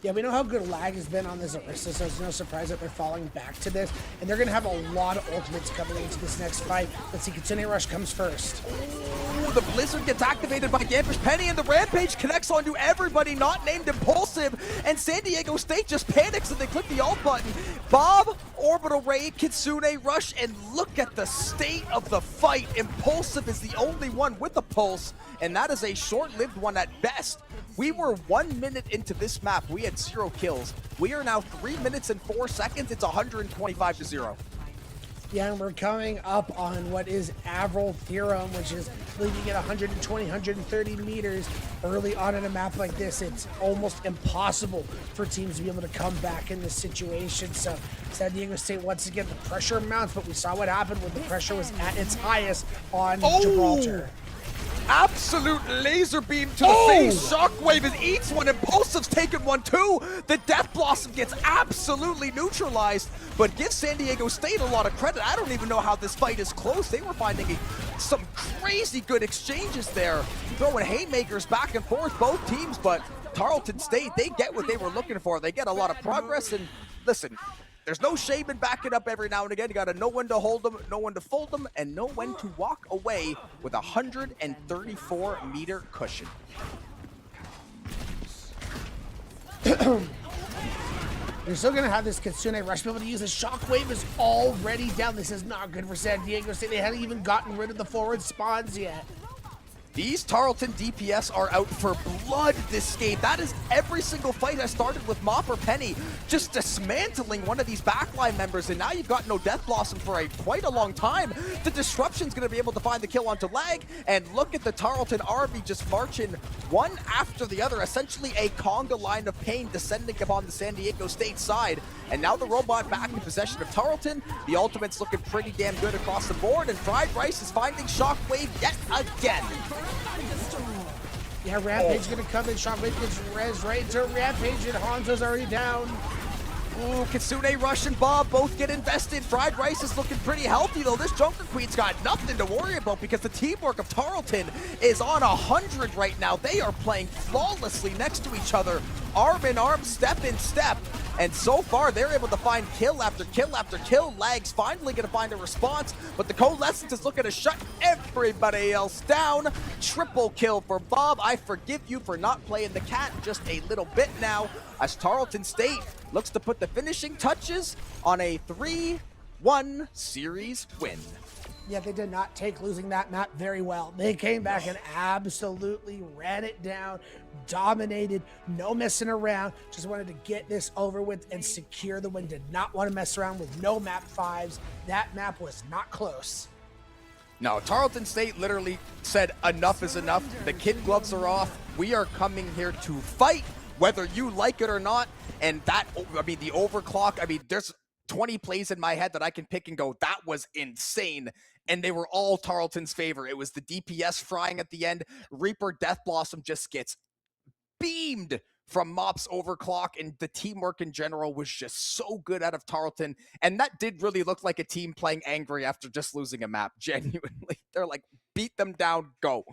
Yeah, we know how good Lag has been on this Orisa, so it's no surprise that they're falling back to this. And they're going to have a lot of ultimates coming into this next fight. Let's see, Kitsune Rush comes first. Ooh, the Blizzard gets activated by Dampish Penny, and the Rampage connects onto everybody not named Impulsive. And San Diego State just panics and they click the alt button. Bob, Orbital Ray, Kitsune Rush, and look at the state of the fight. Impulsive is the only one with a pulse, and that is a short-lived one at best. We were 1 minute into this map. We had 0 kills. We are now 3 minutes and 4 seconds. It's 125 to 0. Yeah, and we're coming up on what is Avril Theorem, which is leaving at 120, 130 meters early on in a map like this. It's almost impossible for teams to be able to come back in this situation. So San Diego State, once again, the pressure mounts, but we saw what happened when the pressure was at its highest on Gibraltar. Absolute laser beam to the face. Shockwave is eats one. Impulsive's taken one too. The Death Blossom gets absolutely neutralized, but gives San Diego State a lot of credit. I don't even know how this fight is close. They were finding some crazy good exchanges there, throwing haymakers back and forth, both teams, but Tarleton State, they get what they were looking for. They get a lot of progress, and listen, there's no shame in backing up every now and again. You got to know when to hold them, know when to fold them, and know when to walk away with a 134-meter cushion. You're still going to have this Kitsune Rush. Be able to use a Shockwave is already down. This is not good for San Diego State. They haven't even gotten rid of the forward spawns yet. These Tarleton DPS are out for blood this game. That is every single fight I started with Mop or Penny, just dismantling one of these backline members, and now you've got no Death Blossom for quite a long time. The Disruption's going to be able to find the kill onto Lag, and look at the Tarleton army just marching one after the other, essentially a conga line of pain descending upon the San Diego State side. And now the robot back in possession of Tarleton. The ultimate's looking pretty damn good across the board, and Fried Rice is finding Shockwave yet again. Yeah, Rampage gonna come in. Shockwave gets res right into Rampage, and Hanzo's already down. Ooh, Kitsune Rush and Bob both get invested. Fried Rice is looking pretty healthy, though. This Junker Queen's got nothing to worry about because the teamwork of Tarleton is on 100 right now. They are playing flawlessly next to each other, arm in arm, step in step. And so far, they're able to find kill after kill after kill. Lag's finally going to find a response, but the Coalescence is looking to shut everybody else down. Triple kill for Bob. I forgive you for not playing the cat just a little bit now, as Tarleton State looks to put the finishing touches on a 3-1 series win. Yeah, they did not take losing that map very well. They came back and absolutely ran it down, dominated, no messing around, just wanted to get this over with and secure the win. Did not want to mess around with no map 5s. That map was not close. No, Tarleton State literally said enough is enough. The kid gloves are off. We are coming here to fight, whether you like it or not. And that, I mean, the overclock, I mean, there's 20 plays in my head that I can pick and go, that was insane. And they were all Tarleton's favor. It was the DPS frying at the end. Reaper Death Blossom just gets beamed from Mop's overclock, and the teamwork in general was just so good out of Tarleton. And that did really look like a team playing angry after just losing a map, genuinely. They're like, beat them down, go.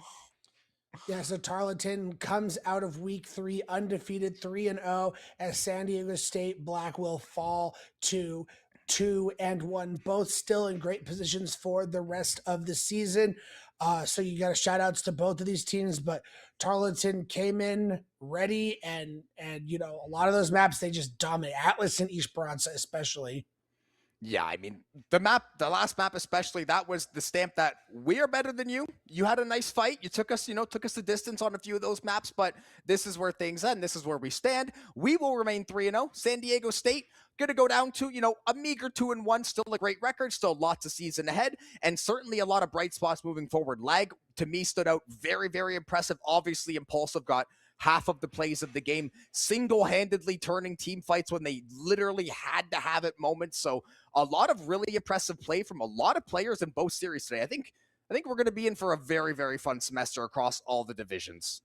Yeah, so Tarleton comes out of week 3 undefeated, 3-0, as San Diego State Black will fall to 2-1, both still in great positions for the rest of the season. So you got shout outs to both of these teams, but Tarleton came in ready, and you know, a lot of those maps they just dominate. Atlas and Esperanza especially. Yeah, I mean, the last map especially, that was the stamp that we are better than you. You had a nice fight. You took us, took us the distance on a few of those maps, but this is where things end. This is where we stand. We will remain 3-0. San Diego State going to go down to, a meager 2-1, still a great record, still lots of season ahead, and certainly a lot of bright spots moving forward. Lag, to me, stood out very, very impressive. Obviously, Impulsive got half of the plays of the game, single-handedly turning team fights when they literally had to have it moments. So a lot of really impressive play from a lot of players in both series today. I think we're going to be in for a very, very fun semester across all the divisions.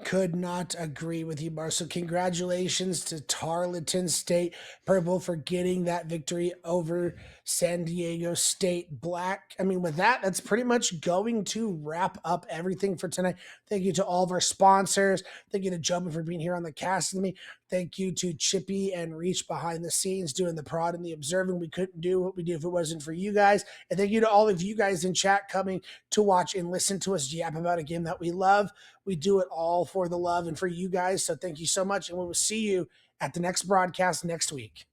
Could not agree with you, Marcel. Congratulations to Tarleton State Purple for getting that victory over San Diego State Black. I mean, with that, that's pretty much going to wrap up everything for tonight. Thank you to all of our sponsors. Thank you to Jobin for being here on the cast with me. Thank you to Chippy and Reach behind the scenes doing the prod and the observing. We couldn't do what we do if it wasn't for you guys. And thank you to all of you guys in chat coming to watch and listen to us yap about a game that we love. We do it all for the love and for you guys. So thank you so much. And we will see you at the next broadcast next week.